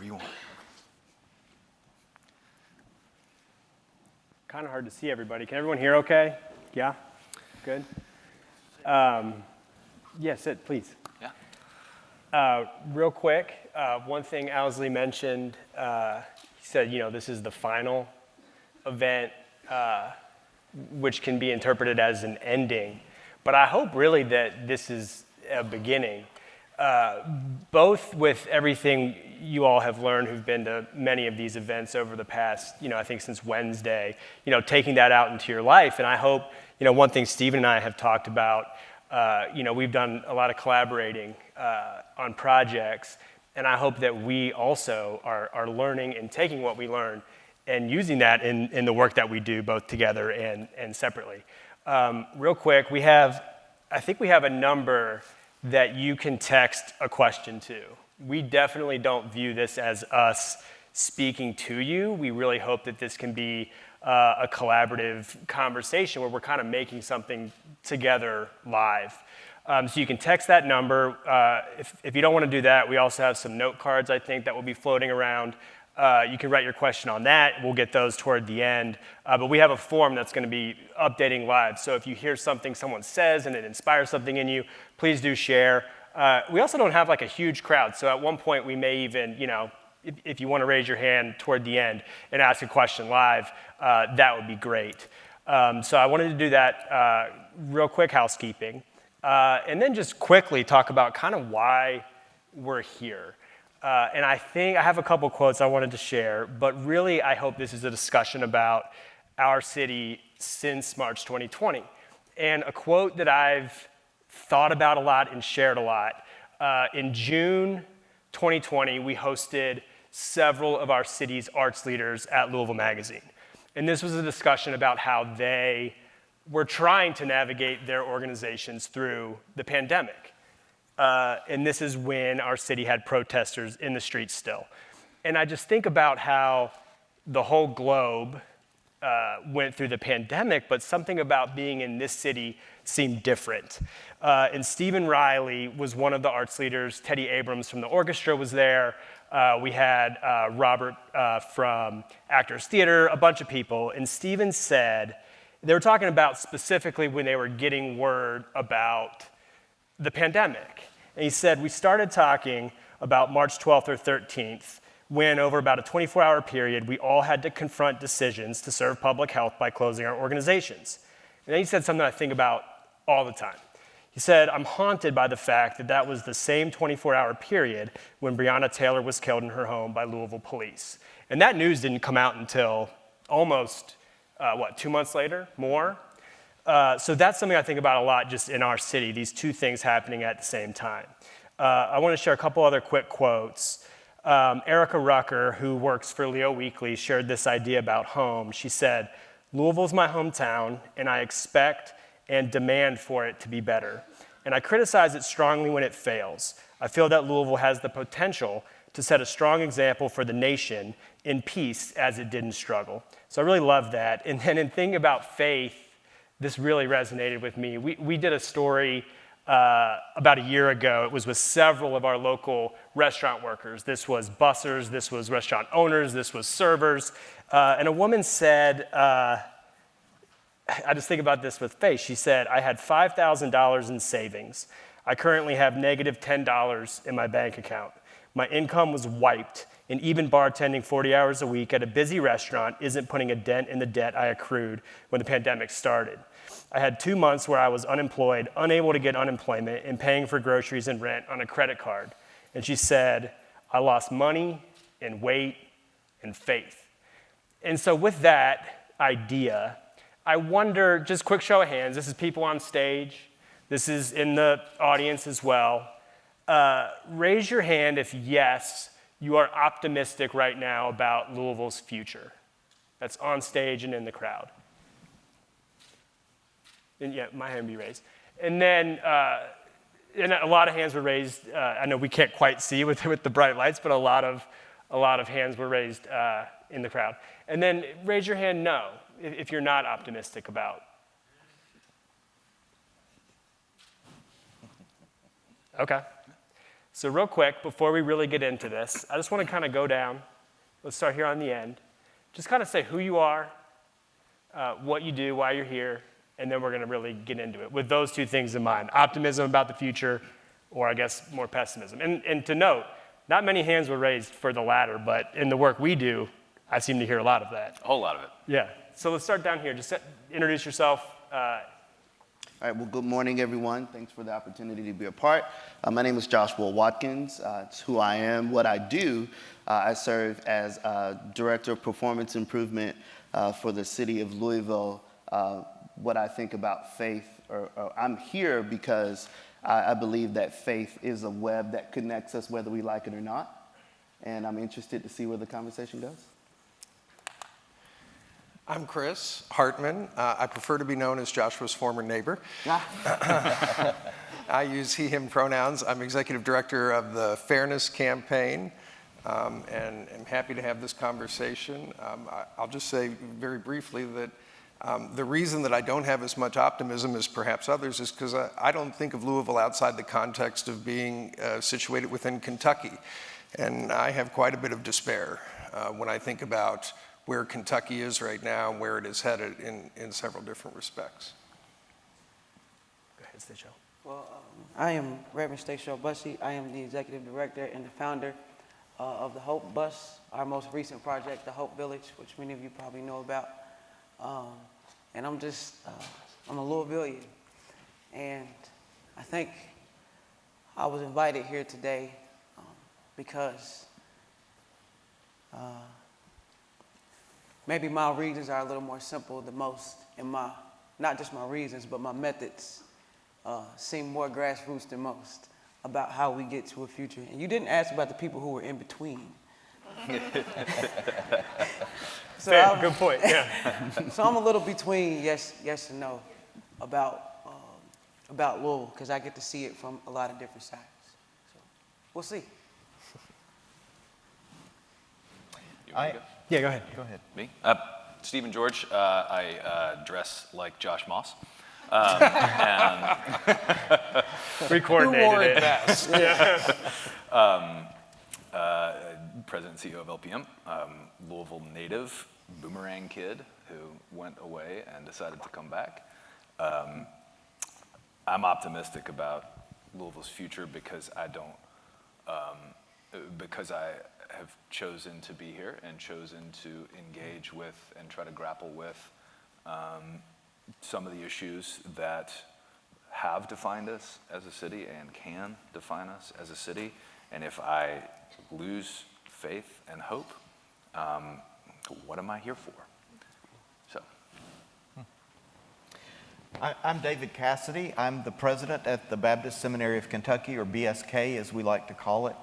wherever you want. Kind of hard to see everybody. Can everyone hear okay? Yeah? Good? Yeah, sit, please. Yeah. Real quick, one thing Owsley mentioned, he said, this is the final event, which can be interpreted as an ending. But I hope really that this is a beginning. Both with everything you all have learned who've been to many of these events over the past, I think since Wednesday, taking that out into your life. And I hope, one thing Stephen and I have talked about, we've done a lot of collaborating on projects, and I hope that we also are learning and taking what we learn and using that in the work that we do both together and separately. Real quick, I think we have a number that you can text a question to. We definitely don't view this as us speaking to you. We really hope that this can be a collaborative conversation where we're kind of making something together live. So you can text that number. If you don't want to do that, we also have some note cards, I think, that will be floating around. You can write your question on that. We'll get those toward the end. But we have a form that's going to be updating live. So if you hear something someone says and it inspires something in you, please do share. We also don't have like a huge crowd. So at one point we may even, if you want to raise your hand toward the end and ask a question live, that would be great. So I wanted to do that real quick housekeeping. And then just quickly talk about kind of why we're here. And I think I have a couple quotes I wanted to share, but really I hope this is a discussion about our city since March 2020. And a quote that I've thought about a lot and shared a lot. In June 2020, we hosted several of our city's arts leaders at Louisville Magazine. And this was a discussion about how they were trying to navigate their organizations through the pandemic. And this is when our city had protesters in the streets still. And I just think about how the whole globe went through the pandemic, but something about being in this city seemed different. And Stephen Riley was one of the arts leaders. Teddy Abrams from the orchestra was there. We had Robert from Actors Theater, a bunch of people. And Stephen said, they were talking about specifically when they were getting word about the pandemic. And he said, we started talking about March 12th or 13th, when over about a 24-hour period, we all had to confront decisions to serve public health by closing our organizations. And then he said something I think about all the time. He said, I'm haunted by the fact that that was the same 24-hour period when Breonna Taylor was killed in her home by Louisville police. And that news didn't come out until almost, 2 months later, more? So that's something I think about a lot just in our city, these two things happening at the same time. I want to share a couple other quick quotes. Erica Rucker, who works for Leo Weekly, shared this idea about home. She said, Louisville's my hometown, and I expect and demand for it to be better. And I criticize it strongly when it fails. I feel that Louisville has the potential to set a strong example for the nation in peace as it did in struggle. So I really love that. And then in thinking about faith, this really resonated with me. We did a story about a year ago. It was with several of our local restaurant workers. This was bussers, this was restaurant owners, this was servers. And a woman said, I just think about this with faith. She said, I had $5,000 in savings. I currently have negative $10 in my bank account. My income was wiped, and even bartending 40 hours a week at a busy restaurant isn't putting a dent in the debt I accrued when the pandemic started. I had 2 months where I was unemployed, unable to get unemployment, and paying for groceries and rent on a credit card. And she said, I lost money and weight and faith. And so with that idea, I wonder, just quick show of hands, this is people on stage, this is in the audience as well. Raise your hand if yes, you are optimistic right now about Louisville's future. That's on stage and in the crowd. And yeah, my hand be raised. And then, and a lot of hands were raised. I know we can't quite see with the bright lights, but a lot of hands were raised in the crowd. And then raise your hand no, if you're not optimistic about. Okay. So real quick, before we really get into this, I just want to kind of go down. Let's start here on the end. Just kind of say who you are, what you do, why you're here, and then we're going to really get into it with those two things in mind, optimism about the future, or I guess more pessimism. And to note, not many hands were raised for the latter, but in the work we do, I seem to hear a lot of that. A whole lot of it. Yeah, so let's start down here. Just introduce yourself. All right, well, good morning, everyone. Thanks for the opportunity to be a part. My name is Joshua Watkins. It's who I am, what I do. I serve as Director of Performance Improvement for the city of Louisville. What I think about faith, or I'm here because I believe that faith is a web that connects us whether we like it or not. And I'm interested to see where the conversation goes. I'm Chris Hartman. I prefer to be known as Joshua's former neighbor. I use he, him pronouns. I'm executive director of the Fairness Campaign, and am happy to have this conversation. I'll just say very briefly that the reason that I don't have as much optimism as perhaps others is because I don't think of Louisville outside the context of being situated within Kentucky. And I have quite a bit of despair when I think about where Kentucky is right now and where it is headed in several different respects. Go ahead, Stachelle. Well, I am Reverend Stachelle Bussey. I am the executive director and the founder of the Hope Bus, our most recent project, the Hope Village, which many of you probably know about. And I'm a Louisvillian. And I think I was invited here today because maybe my reasons are a little more simple than most, and not just my reasons, but my methods seem more grassroots than most about how we get to a future. And you didn't ask about the people who were in between. So Fair, good point, yeah. So I'm a little between yes and no about Louisville, because I get to see it from a lot of different sides. So we'll see. You want to go? Yeah, go ahead. Go ahead. Me? Stephen George. I dress like Josh Moss. We coordinated Who wore it it. best? President and CEO of LPM. Louisville native, boomerang kid who went away and decided to come back. I'm optimistic about Louisville's future because I have chosen to be here and chosen to engage with and try to grapple with some of the issues that have defined us as a city and can define us as a city. And if I lose faith and hope, what am I here for? So. I'm David Cassady. I'm the president at the Baptist Seminary of Kentucky, or BSK as we like to call it.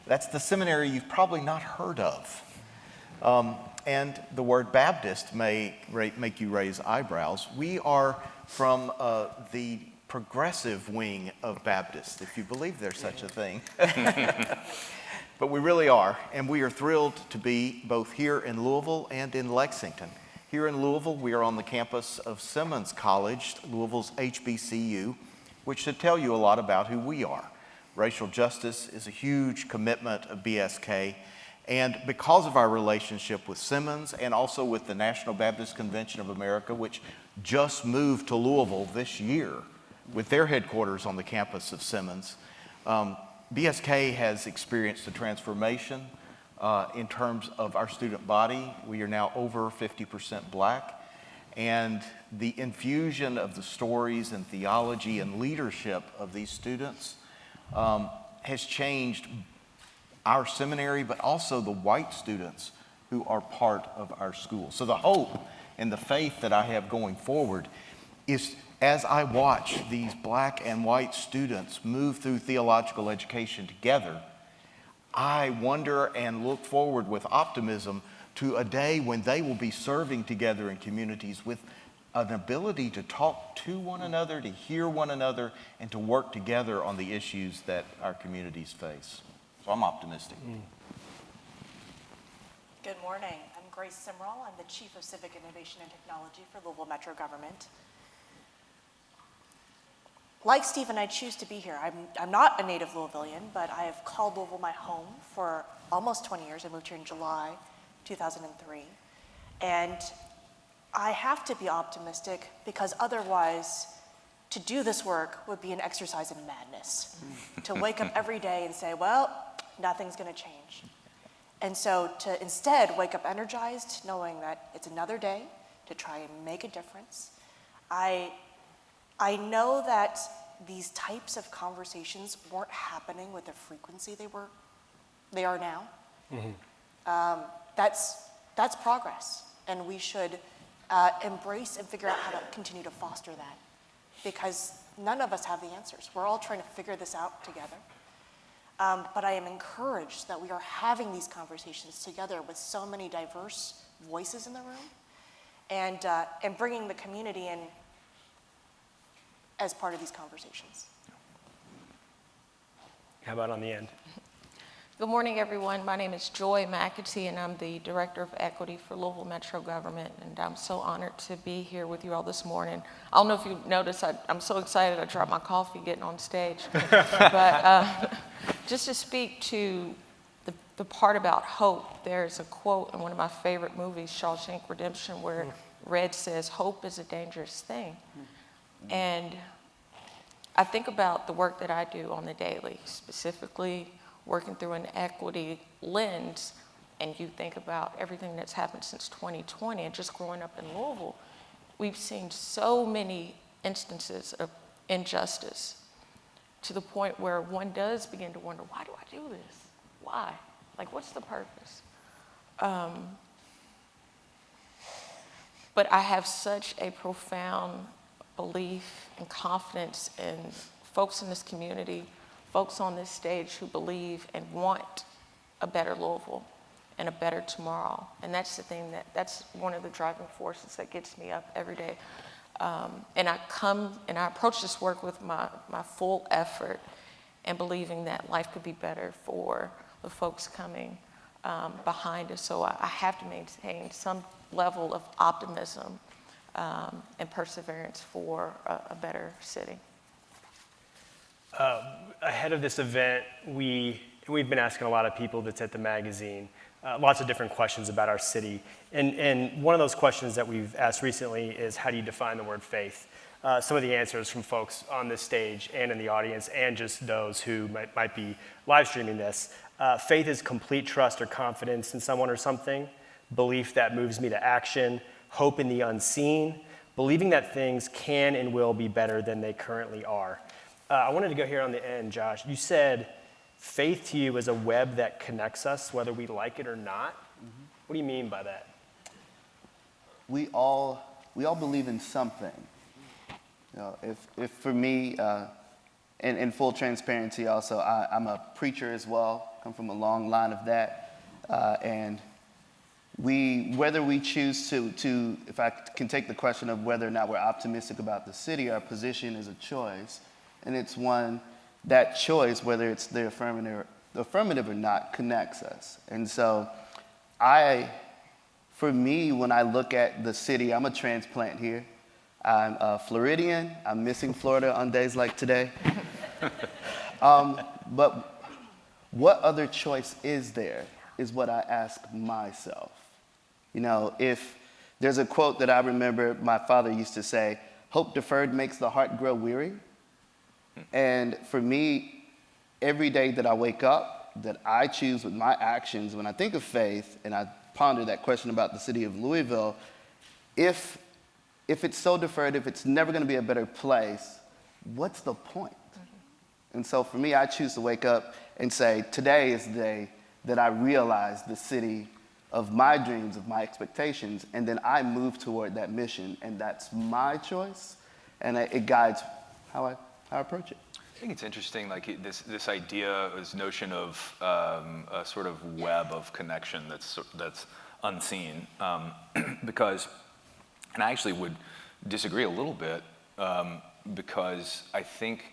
That's the seminary you've probably not heard of. And the word Baptist may make you raise eyebrows. We are from the progressive wing of Baptists, if you believe there's such a thing. But we really are, and we are thrilled to be both here in Louisville and in Lexington. Here in Louisville, we are on the campus of Simmons College, Louisville's HBCU, which should tell you a lot about who we are. Racial justice is a huge commitment of BSK, and because of our relationship with Simmons and also with the National Baptist Convention of America, which just moved to Louisville this year with their headquarters on the campus of Simmons, BSK has experienced a transformation in terms of our student body. We are now over 50% Black, and the infusion of the stories and theology and leadership of these students has changed our seminary, but also the white students who are part of our school. So the hope and the faith that I have going forward is, as I watch these Black and white students move through theological education together, I wonder and look forward with optimism to a day when they will be serving together in communities with an ability to talk to one another, to hear one another, and to work together on the issues that our communities face. So I'm optimistic. Good morning. I'm Grace Simrall. I'm the Chief of Civic Innovation and Technology for Louisville Metro Government. like Stephen, I choose to be here. I'm not a native Louisvillian, but I have called Louisville my home for almost 20 years. I moved here in July 2003. And I have to be optimistic because otherwise, to do this work would be an exercise in madness. To wake up every day and say, well, nothing's going to change. And so to instead wake up energized, knowing that it's another day to try and make a difference. I know that these types of conversations weren't happening with the frequency they are now. That's progress, and we should embrace and figure out how to continue to foster that, because none of us have the answers. We're all trying to figure this out together. But I am encouraged that we are having these conversations together with so many diverse voices in the room, and bringing the community in as part of these conversations. How about on the end? Good morning, everyone. My name is Joy McAtee, and I'm the Director of Equity for Louisville Metro Government, and I'm so honored to be here with you all this morning. I don't know if you noticed, I'm so excited I dropped my coffee getting on stage. But just to speak to the part about hope, there's a quote in one of my favorite movies, Shawshank Redemption, where Red says, "Hope is a dangerous thing." And I think about the work that I do on the daily, specifically working through an equity lens, and you think about everything that's happened since 2020 and just growing up in Louisville, we've seen so many instances of injustice to the point where one does begin to wonder, why do I do this? Why? Like, what's the purpose? But I have such a profound belief and confidence in folks in this community, folks on this stage who believe and want a better Louisville and a better tomorrow. And that's the thing that's one of the driving forces that gets me up every day. And I approach this work with my full effort and believing that life could be better for the folks coming behind us. So I have to maintain some level of optimism and perseverance for a better city. Ahead of this event, we've been asking a lot of people that's at the magazine lots of different questions about our city. And one of those questions that we've asked recently is, how do you define the word faith? Some of the answers from folks on this stage and in the audience, and just those who might be live streaming this. Faith is complete trust or confidence in someone or something, belief that moves me to action, hope in the unseen, believing that things can and will be better than they currently are. I wanted to go here on the end, Josh. You said faith to you is a web that connects us, whether we like it or not. Mm-hmm. What do you mean by that? We all believe in something. You know, if for me, in full transparency also, I'm a preacher as well, come from a long line of that, and whether we choose to, if I can take the question of whether or not we're optimistic about the city, our position is a choice, and it's one, that choice, whether it's the affirmative or not, connects us. And so for me, when I look at the city, I'm a transplant here. I'm a Floridian. I'm missing Florida on days like today. But what other choice is there is what I ask myself. You know, if there's a quote that I remember my father used to say, "Hope deferred makes the heart grow weary." And for me, every day that I wake up, that I choose with my actions, when I think of faith, and I ponder that question about the city of Louisville, if it's so deferred, if it's never going to be a better place, what's the point? Mm-hmm. And so for me, I choose to wake up and say, today is the day that I realize the city of my dreams, of my expectations, and then I move toward that mission, and that's my choice, and it guides how I approach it. I think it's interesting, like this idea, this notion of a sort of web of connection that's unseen, because, and I actually would disagree a little bit, because I think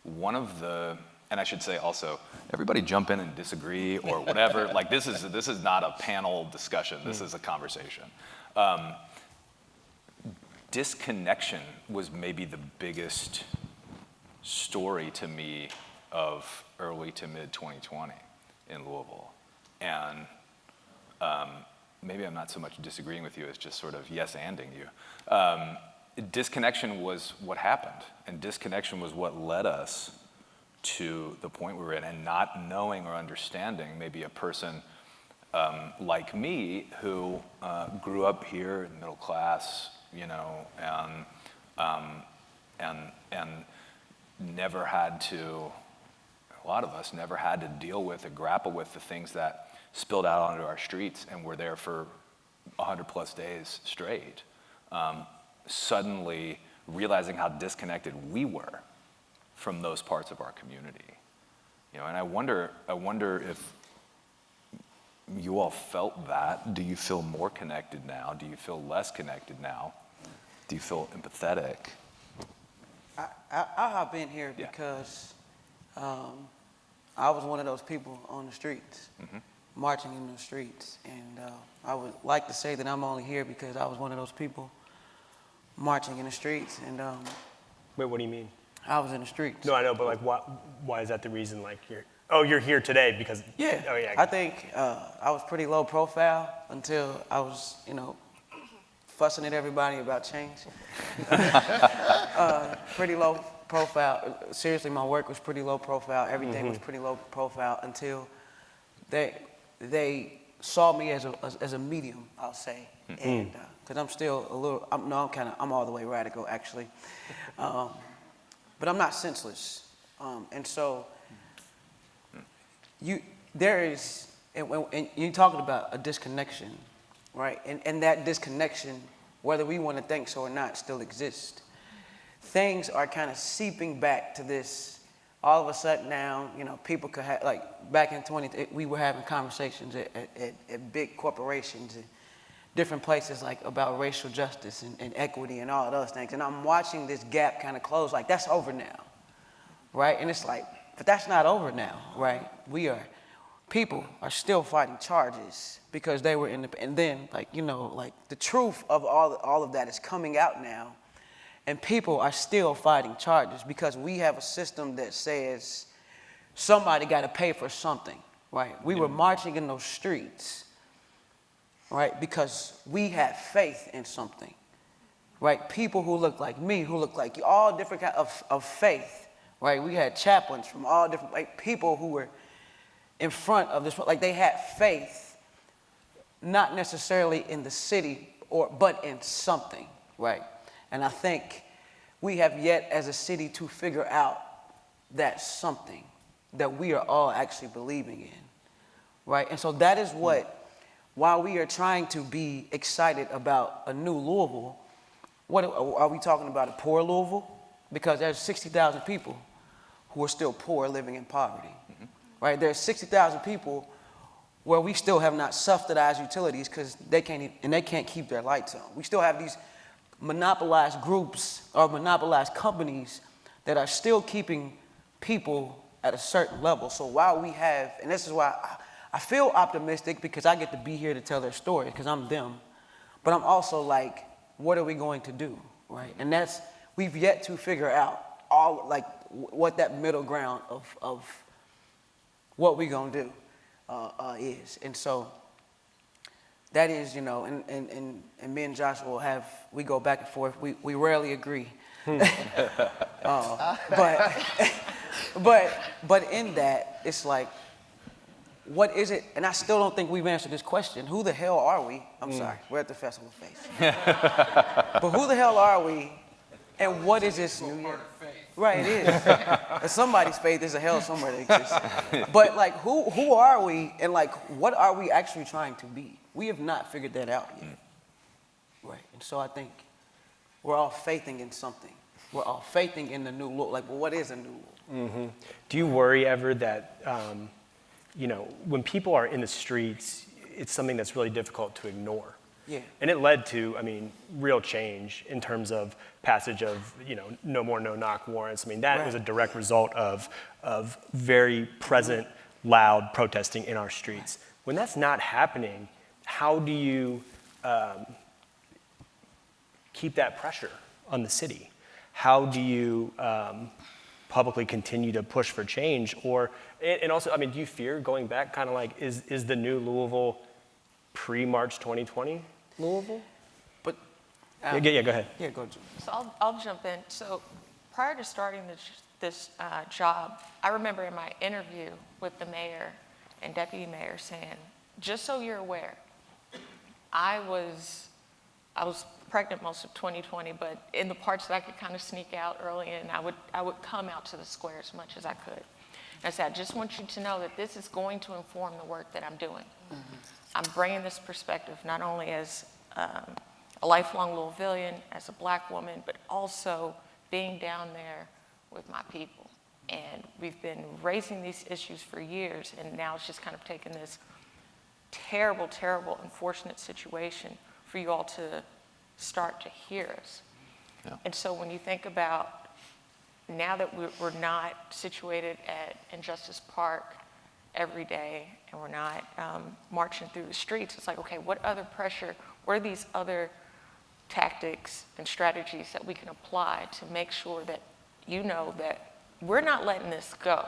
one of the, and I should say also, everybody jump in and disagree or whatever. Like this is not a panel discussion. This is a conversation. Disconnection was maybe the biggest story to me of early to mid 2020 in Louisville. And maybe I'm not so much disagreeing with you as just sort of yes-anding you. Disconnection was what happened, and disconnection was what led us to the point we were in, and not knowing or understanding maybe a person like me who grew up here in middle class, you know, and never had to, a lot of us never had to deal with or grapple with the things that spilled out onto our streets and were there for 100+ days straight. Suddenly realizing how disconnected we were from those parts of our community. You know, and I wonder if you all felt that. Do you feel more connected now? Do you feel less connected now? Do you feel empathetic? I hop in here Yeah. because I was one of those people on the streets, marching in the streets. And I would like to say that I'm only here because I was one of those people marching in the streets. And Wait, what do you mean? I was in the streets. No, I know, but like, why is that the reason? Like, you're here today because. Yeah. Oh yeah. I think I was pretty low profile until I was, you know, fussing at everybody about change. Pretty low profile. Seriously, my work was pretty low profile. Everything was pretty low profile until they saw me as a medium, I'll say. And because I'm still a little, I'm all the way radical actually, but I'm not senseless. And so there is, and you're talking about a disconnection, right? And that disconnection, whether we want to think so or not, still exists. Things are kind of seeping back to this. All of a sudden now, you know, people could have, like back in we were having conversations at big corporations and different places like about racial justice and equity and all of those things. And I'm watching this gap kind of close, like that's over now, right? And it's like, but that's not over now, right? People are still fighting charges because they were and then like, you know, like the truth of all of that is coming out now. And people are still fighting charges because we have a system that says somebody got to pay for something, right? We were marching in those streets, right, because we had faith in something, right? People who look like me, who look like you, all different kinds of faith, right? We had chaplains from all different, like, people who were in front of this, like they had faith, not necessarily in the city, but in something, right? And I think we have yet as a city to figure out that something that we are all actually believing in, right? And so that is what, while we are trying to be excited about a new Louisville, what are we talking about, a poor Louisville? Because there's 60,000 people who are still poor, living in poverty, right? There's 60,000 people where we still have not subsidized utilities because they can't keep their lights on. We still have these monopolized groups or monopolized companies that are still keeping people at a certain level. So while we have, and this is why I feel optimistic because I get to be here to tell their story because I'm them, but I'm also like, what are we going to do, right? And we've yet to figure out what that middle ground of what we gonna do is. And so that is, you know, and me and Joshua we go back and forth. We rarely agree. But in that, it's like, what is it? And I still don't think we've answered this question. Who the hell are we? I'm sorry, we're at the festival face. But who the hell are we? And what is this new year? Right, it is. And somebody's faith is a hell somewhere that exists. But like, who are we? And like, what are we actually trying to be? We have not figured that out yet. Right, and so I think we're all faithing in something. We're all faithing in the new Lord. Like, well, what is a new Lord? Do you worry ever that, you know, when people are in the streets, it's something that's really difficult to ignore? Yeah. And it led to, I mean, real change in terms of passage of, you know, no more no-knock warrants. I mean, that was a direct result of very present, loud protesting in our streets. When that's not happening, how do you keep that pressure on the city? How do you publicly continue to push for change? Or, and also, I mean, do you fear going back kind of like, is the new Louisville pre-March 2020 Louisville? But Yeah, go ahead. yeah, go. Jim. So I'll jump in. So prior to starting this job, I remember in my interview with the mayor and deputy mayor saying, just so you're aware, I was pregnant most of 2020, but in the parts that I could kind of sneak out early in, I would come out to the square as much as I could. And I said, I just want you to know that this is going to inform the work that I'm doing. I'm bringing this perspective not only as a lifelong Louisvillian, as a black woman, but also being down there with my people. And we've been raising these issues for years, and now it's just kind of taken this terrible, terrible, unfortunate situation for you all to start to hear us. Yeah. And so when you think about now that we're not situated at Injustice Park every day, and we're not marching through the streets, it's like, okay, what other pressure, what are these other tactics and strategies that we can apply to make sure that you know that we're not letting this go?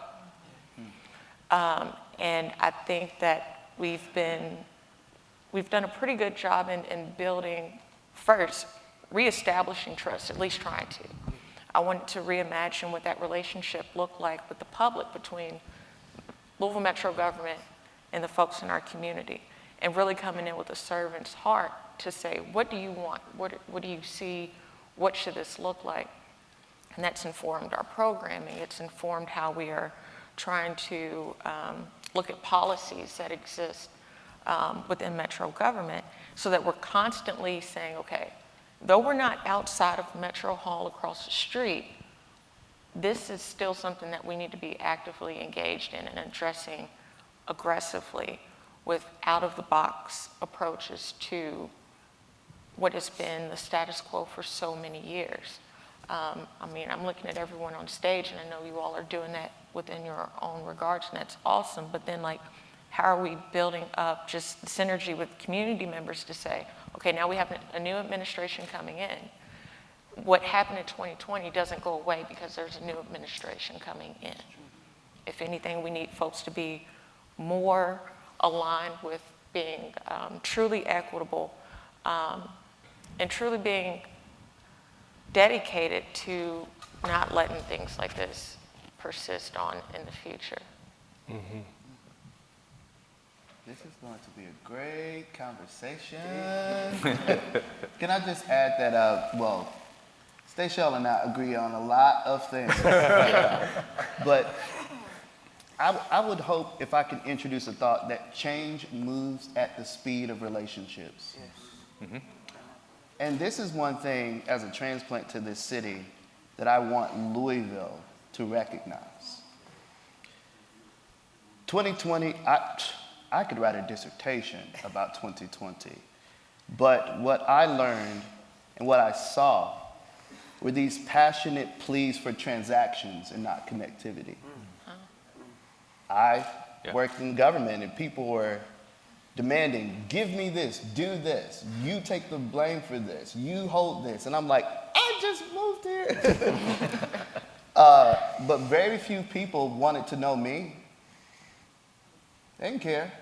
And I think that we've done a pretty good job in building, first, reestablishing trust, at least trying to. I wanted to reimagine what that relationship looked like with the public between Louisville Metro government and the folks in our community, and really coming in with a servant's heart to say, what do you want? What do you see? What should this look like? And that's informed our programming. It's informed how we are trying to look at policies that exist within Metro government, so that we're constantly saying, okay, though we're not outside of Metro Hall across the street, this is still something that we need to be actively engaged in and addressing aggressively with out-of-the-box approaches to what has been the status quo for so many years. I mean, I'm looking at everyone on stage, and I know you all are doing that within your own regards, and that's awesome. But then, like, how are we building up just synergy with community members to say, okay, now we have a new administration coming in. What happened in 2020 doesn't go away because there's a new administration coming in. If anything, we need folks to be more aligned with being truly equitable and truly being dedicated to not letting things like this persist on in the future. Mm-hmm. This is going to be a great conversation. Can I just add that, well, Stachelle and I agree on a lot of things. But I would hope if I can introduce a thought that change moves at the speed of relationships. Yes. Mm-hmm. And this is one thing as a transplant to this city that I want Louisville to recognize. 2020, I could write a dissertation about 2020, but what I learned and what I saw were these passionate pleas for transactions and not connectivity. I worked in government and people were demanding, give me this, do this, you take the blame for this, you hold this. And I'm like, I just moved here. But very few people wanted to know me. They didn't care.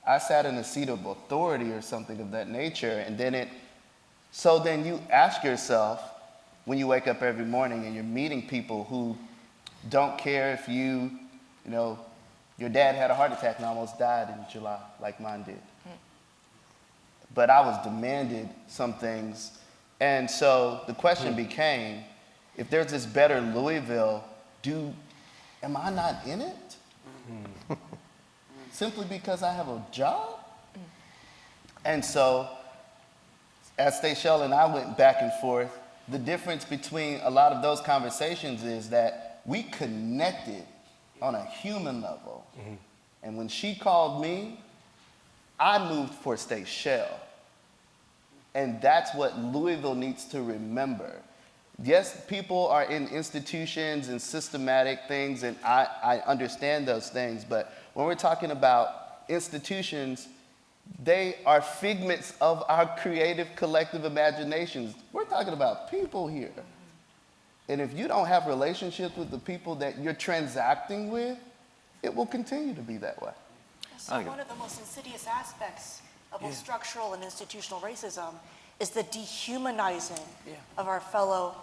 I sat in a seat of authority or something of that nature, and then you ask yourself, when you wake up every morning and you're meeting people who don't care if your dad had a heart attack and almost died in July, like mine did. But I was demanded some things. And so the question became, if there's this better Louisville, am I not in it? Simply because I have a job? And so, as Stachelle and I went back and forth, the difference between a lot of those conversations is that we connected on a human level. Mm-hmm. And when she called me, I moved for Stachelle. And that's what Louisville needs to remember. Yes, people are in institutions and systematic things, and I understand those things, but when we're talking about institutions, they are figments of our creative collective imaginations. We're talking about people here. And if you don't have relationships with the people that you're transacting with, it will continue to be that way. So one of the most insidious aspects of both structural and institutional racism is the dehumanizing of our fellow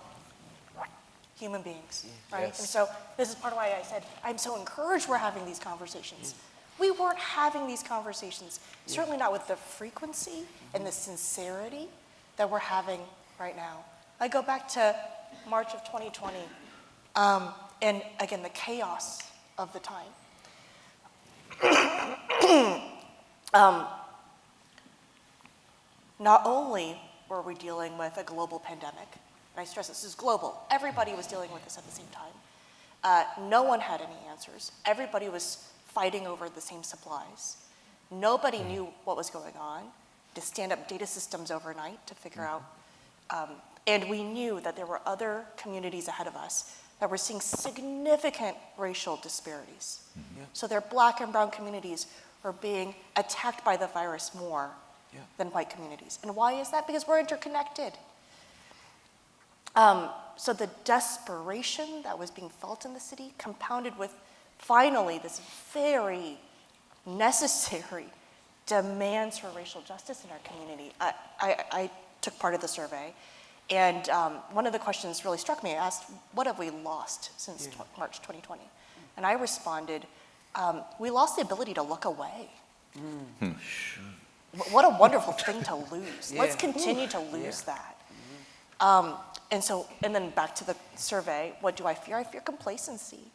human beings, right? And so this is part of why I said, I'm so encouraged we're having these conversations. We weren't having these conversations, certainly not with the frequency and the sincerity that we're having right now. I go back to March of 2020, and again, the chaos of the time. Not only were we dealing with a global pandemic, and I stress this is global, everybody was dealing with this at the same time. No one had any answers. Everybody was fighting over the same supplies. Nobody knew what was going on, to stand up data systems overnight to figure out. And we knew that there were other communities ahead of us that were seeing significant racial disparities. So their Black and brown communities were being attacked by the virus more than white communities. And why is that? Because we're interconnected. So the desperation that was being felt in the city, compounded with finally this very necessary demands for racial justice in our community. I took part of the survey, and one of the questions really struck me. I asked, what have we lost since March 2020? And I responded, we lost the ability to look away. What a wonderful thing to lose. Let's continue to lose that. And then back to the survey, what do I fear? I fear complacency.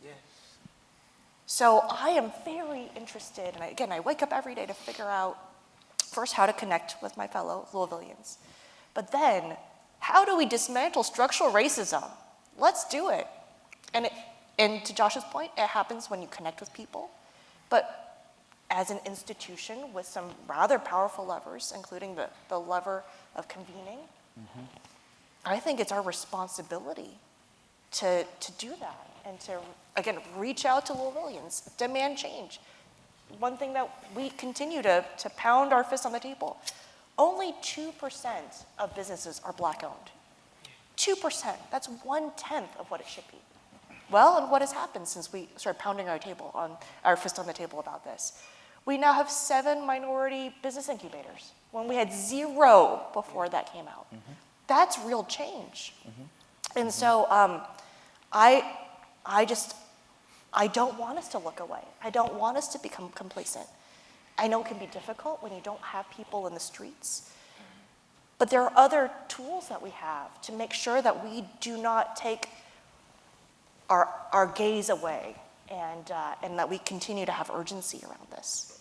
So I am very interested, and again, I wake up every day to figure out, first, how to connect with my fellow Louisvillians, but then, how do we dismantle structural racism? Let's do it. And to Josh's point, it happens when you connect with people, but as an institution with some rather powerful levers, including the lever of convening, I think it's our responsibility to do that and to, again, reach out to Louisvillians, demand change. One thing that we continue to pound our fist on the table, only 2% of businesses are Black owned. 2%, that's 1/10 of what it should be. Well, and what has happened since we started pounding our fist on the table about this? We now have 7 minority business incubators when we had 0 before that came out. That's real change. And so I don't want us to look away. I don't want us to become complacent. I know it can be difficult when you don't have people in the streets, but there are other tools that we have to make sure that we do not take our gaze away and that we continue to have urgency around this.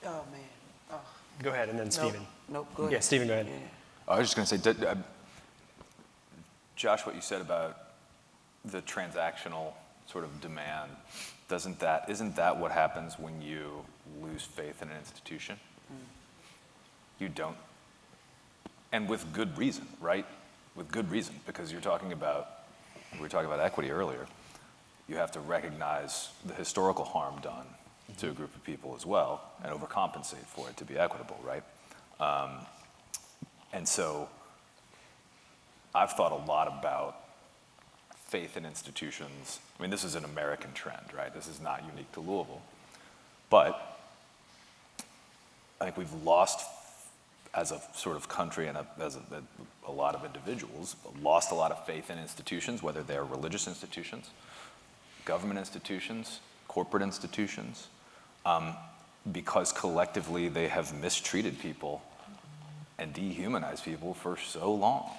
Oh, man. Go ahead, and then Stephen. Nope, go ahead. Yeah, Stephen, go ahead. I was just going to say, Josh, what you said about the transactional sort of demand, isn't that what happens when you lose faith in an institution? You don't. And with good reason, right? With good reason, because we were talking about equity earlier. You have to recognize the historical harm done to a group of people as well and overcompensate for it to be equitable, right? And so I've thought a lot about faith in institutions. I mean, this is an American trend, right? This is not unique to Louisville. But I think we've lost, as a sort of country and as a lot of individuals, lost a lot of faith in institutions, whether they're religious institutions, government institutions, corporate institutions, because collectively they have mistreated people and dehumanized people for so long.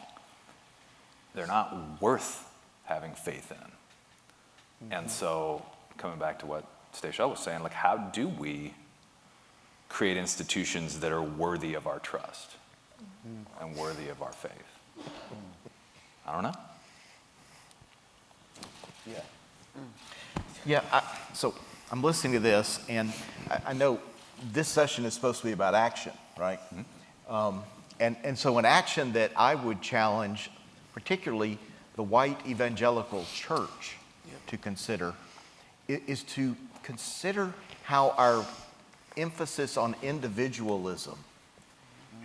They're not worth having faith in. And so, coming back to what Stachelle was saying, like, how do we create institutions that are worthy of our trust and worthy of our faith? I don't know. So I'm listening to this, and I know this session is supposed to be about action, right? And so an action that I would challenge, particularly the white evangelical church, to consider, is to consider how our emphasis on individualism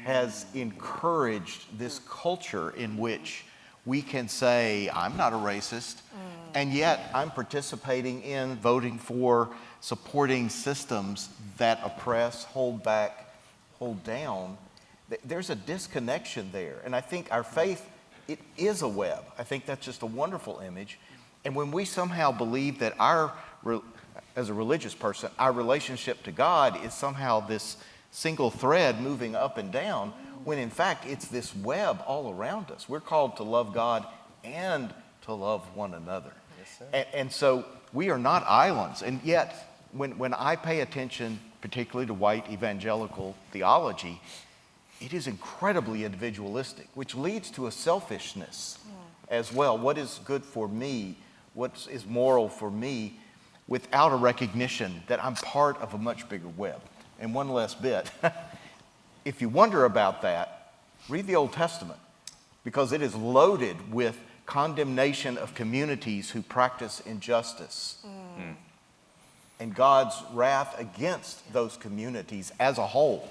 has encouraged this culture in which we can say, I'm not a racist, and yet I'm participating in voting for supporting systems that oppress, hold back, hold down. There's a disconnection there. And I think our faith, it is a web. I think that's just a wonderful image. And when we somehow believe that as a religious person, our relationship to God is somehow this single thread moving up and down, when in fact it's this web all around us. We're called to love God and to love one another. Yes, and so we are not islands. And yet, when I pay attention, particularly to white evangelical theology, it is incredibly individualistic, which leads to a selfishness as well. What is good for me? What is moral for me? Without a recognition that I'm part of a much bigger web. And one last bit, if you wonder about that, read the Old Testament, because it is loaded with condemnation of communities who practice injustice and God's wrath against those communities as a whole.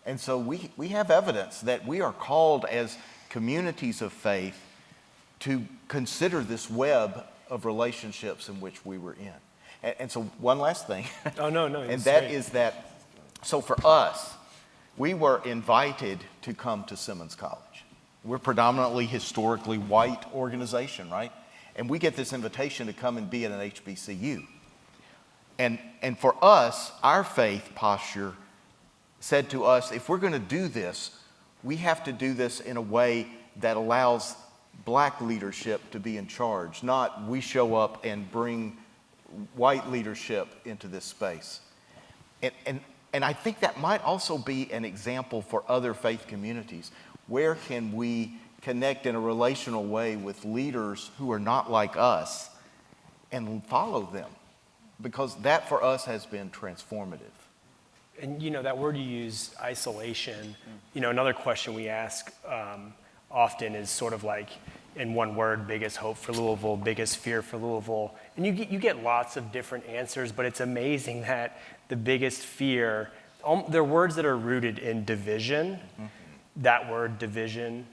And so we have evidence that we are called as communities of faith to consider this web of relationships in which we were in. And so one last thing. Oh, no. And that is that, so for us, we were invited to come to Simmons College. We're predominantly historically white organization, right? And we get this invitation to come and be at an HBCU. And for us, our faith posture said to us, if we're going to do this, we have to do this in a way that allows black leadership to be in charge, not we show up and bring white leadership into this space. And I think that might also be an example for other faith communities. Where can we connect in a relational way with leaders who are not like us and follow them? Because that for us has been transformative. And that word you use, isolation, another question we ask often is sort of like, in one word, biggest hope for Louisville, biggest fear for Louisville. And you get lots of different answers, but it's amazing that the biggest fear, they're words that are rooted in division, that word division,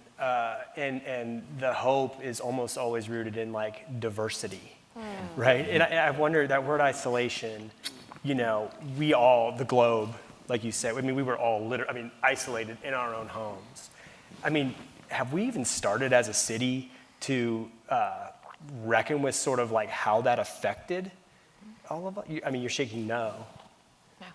and the hope is almost always rooted in like diversity, right? And I wonder, that word isolation, we all, the globe, like you said, we were all isolated in our own homes. Have we even started as a city to reckon with sort of like how that affected all of us? You're shaking no. No.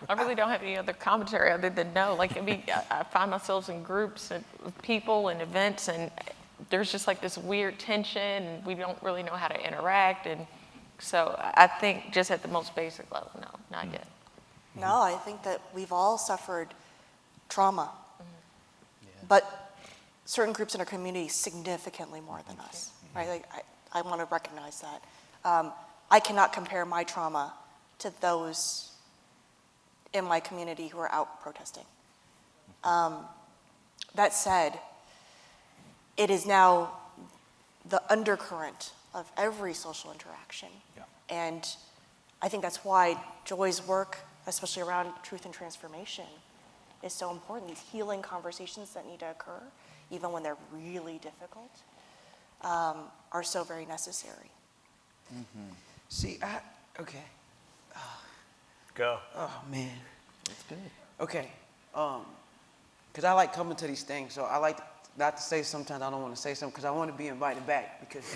I really don't have any other commentary other than no. I find myself in groups of people and events, and there's just like this weird tension, and we don't really know how to interact. And so I think just at the most basic level, no, not yet. No, I think that we've all suffered trauma. But certain groups in our community significantly more than us, right? I want to recognize that. I cannot compare my trauma to those in my community who are out protesting. That said, it is now the undercurrent of every social interaction. Yeah. And I think that's why Joy's work, especially around truth and transformation, is so important. These healing conversations that need to occur, even when they're really difficult, are so very necessary. See, okay. Go. Oh, man. That's good. Okay. Because I like coming to these things, so I like not to say sometimes I don't want to say something because I want to be invited back. Because,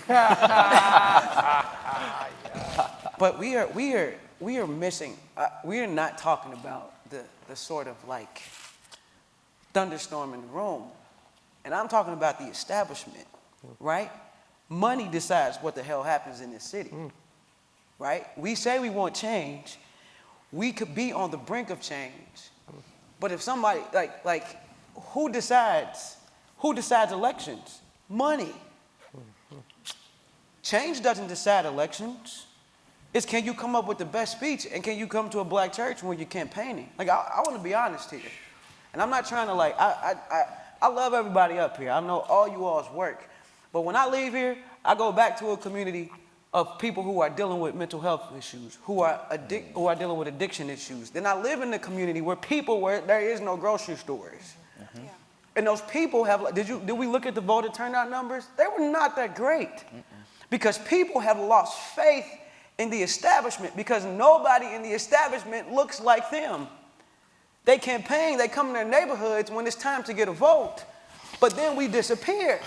but we are missing. We are not talking about the sort of like thunderstorm in the room, and I'm talking about the establishment, right? Money decides what the hell happens in this city, right? We say we want change. We could be on the brink of change, but if somebody like who decides elections? Money. Change doesn't decide elections. It's can you come up with the best speech and can you come to a black church when you're campaigning? I want to be honest here, and I'm not trying to I love everybody up here. I know all you all's work, but when I leave here, I go back to a community of people who are dealing with mental health issues, who are dealing with addiction issues. Then I live in a community where there is no grocery stores. And those people have, did we look at the voter turnout numbers? They were not that great. Because people have lost faith in the establishment because nobody in the establishment looks like them. They campaign, they come in their neighborhoods when it's time to get a vote, but then we disappear,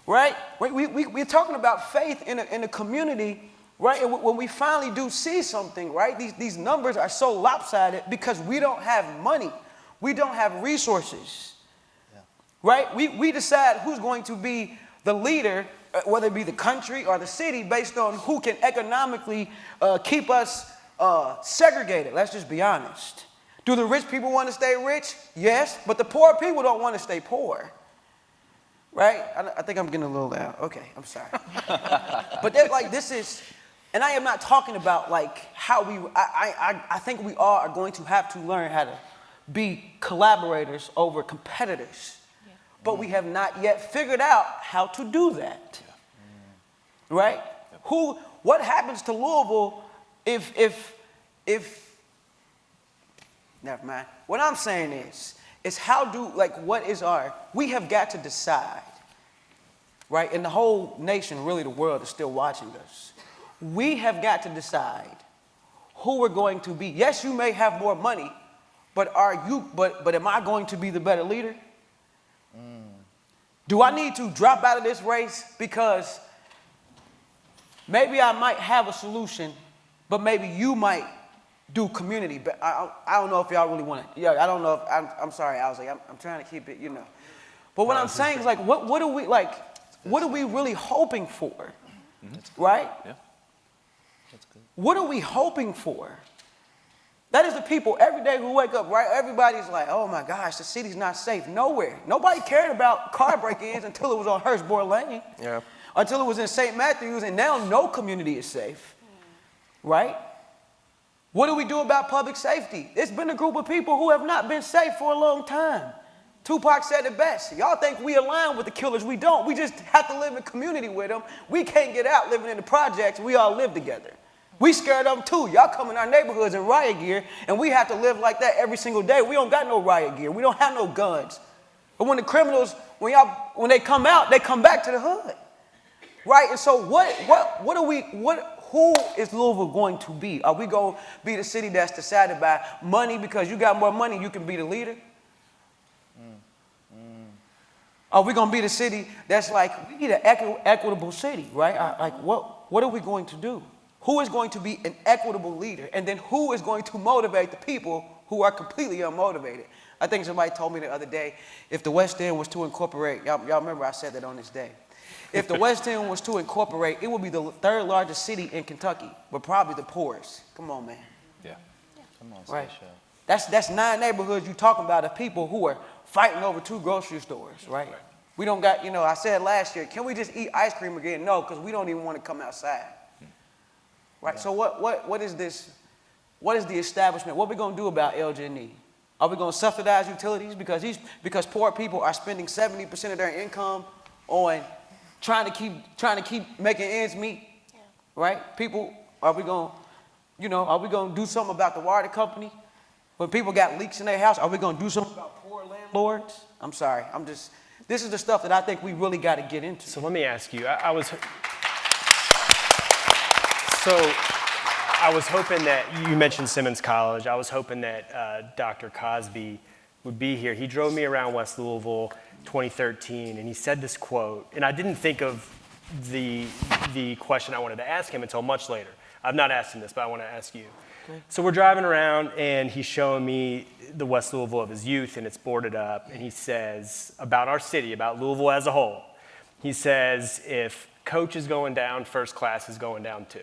right? We're talking about faith in a community, right? And when we finally do see something, right, these numbers are so lopsided because we don't have money. We don't have resources, right? We decide who's going to be the leader, whether it be the country or the city, based on who can economically keep us segregated. Let's just be honest. Do the rich people want to stay rich? Yes, but the poor people don't want to stay poor, right? I think I'm getting a little loud. Okay, I'm sorry. But like this is, and I am not talking about like how I think we all are going to have to learn how to be collaborators over competitors. But we have not yet figured out how to do that, right? What happens to Louisville if never mind. What I'm saying is we have got to decide, right? And the whole nation, really the world is still watching us. We have got to decide who we're going to be. Yes, you may have more money, but am I going to be the better leader? Do I need to drop out of this race because maybe I might have a solution, but maybe you might do community? But I don't know if y'all really want to. Yeah, I don't know if I'm sorry. I was like, I'm trying to keep it, you know. But what I'm saying is like, what are we like? What are we really hoping for? Right? Yeah. That's good. What are we hoping for? That is the people every day who wake up, right? Everybody's like, oh my gosh, the city's not safe. Nowhere. Nobody cared about car break-ins until it was on Hurstbourne Lane. Yeah. Until it was in St. Matthews, and now no community is safe. Right? What do we do about public safety? It's been a group of people who have not been safe for a long time. Tupac said it best. Y'all think we align with the killers. We don't. We just have to live in community with them. We can't get out living in the projects. We all live together. We scared of them too. Y'all come in our neighborhoods in riot gear, and we have to live like that every single day. We don't got no riot gear. We don't have no guns. But when the criminals, when they come out, they come back to the hood, right? And so who is Louisville going to be? Are we going to be the city that's decided by money because you got more money, you can be the leader? Are we going to be the city that's like, we need an equitable city, right? What are we going to do? Who is going to be an equitable leader? And then who is going to motivate the people who are completely unmotivated? I think somebody told me the other day, if the West End was to incorporate, y'all remember I said that on this day. If the West End was to incorporate, it would be the third largest city in Kentucky, but probably the poorest. Come on, man. Yeah. Come on, Right. Stachelle. That's 9 neighborhoods you talking about of people who are fighting over 2 grocery stores, right? We don't got, I said last year, can we just eat ice cream again? No, because we don't even want to come outside. Right, so what is this? What is the establishment? What are we going to do about LG&E? Are we going to subsidize utilities because poor people are spending 70% of their income on trying to keep making ends meet? Yeah. Right? People, are we going to do something about the water company? When people got leaks in their house, are we going to do something about poor landlords? I'm sorry, this is the stuff that I think we really got to get into. So let me ask you, I was hoping that, you mentioned Simmons College, I was hoping that Dr. Cosby would be here. He drove me around West Louisville 2013, and he said this quote, and I didn't think of the question I wanted to ask him until much later. I've not asked him this, but I want to ask you. Okay. So we're driving around, and he's showing me the West Louisville of his youth, and it's boarded up, and he says about our city, about Louisville as a whole, he says, if coach is going down, first class is going down too.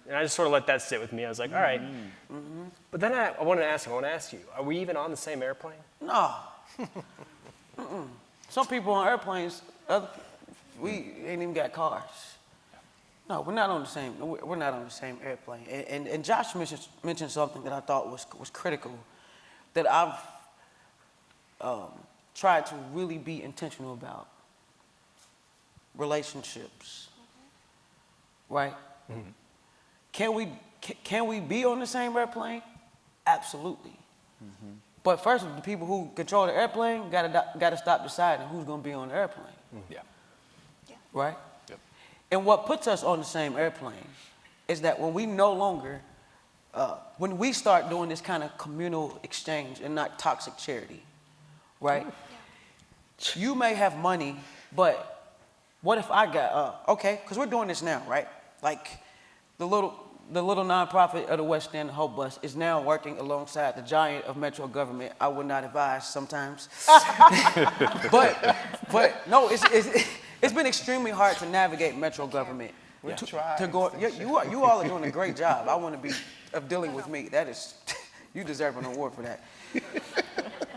And I just sort of let that sit with me. I was like, all right. Mm-hmm. But then I want to ask you, are we even on the same airplane? No. Some people on airplanes, we ain't even got cars. No, we're not on the same airplane. And Josh mentioned something that I thought was critical, that I've tried to really be intentional about. Relationships. Right? Mm-hmm. Can we be on the same airplane? Absolutely. Mm-hmm. But first, the people who control the airplane gotta stop deciding who's gonna be on the airplane, Yeah. right? Yep. And what puts us on the same airplane is that when we no longer, when we start doing this kind of communal exchange and not toxic charity, right? You may have money, but what if I got, okay, because we're doing this now, right? Like the little nonprofit of the West End, Hope Bus, is now working alongside the giant of Metro government. I would not advise sometimes. but no, it's been extremely hard to navigate Metro government. To go, you all are doing a great job. I want to be of dealing with me. That is, you deserve an award for that.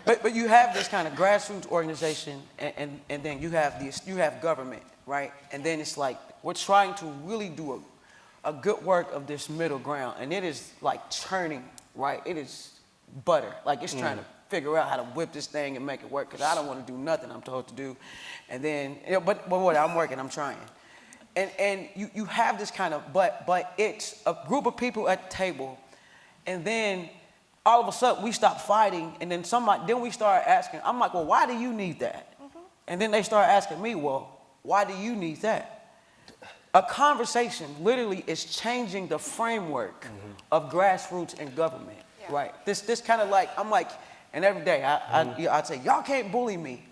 But you have this kind of grassroots organization, and then you have government, right? And then it's like we're trying to really do a good work of this middle ground, and it is like churning, right? It is butter. Like it's trying to figure out how to whip this thing and make it work, because I don't want to do nothing I'm told to do. And then, but what, I'm working, I'm trying. And you have this kind of, but it's a group of people at the table, and then all of a sudden we stop fighting, and then we start asking, I'm like, well, why do you need that? And then they start asking me, well, why do you need that? A conversation literally is changing the framework of grassroots and government, right? This kind of like, I'm like, and every day I'd say, y'all can't bully me.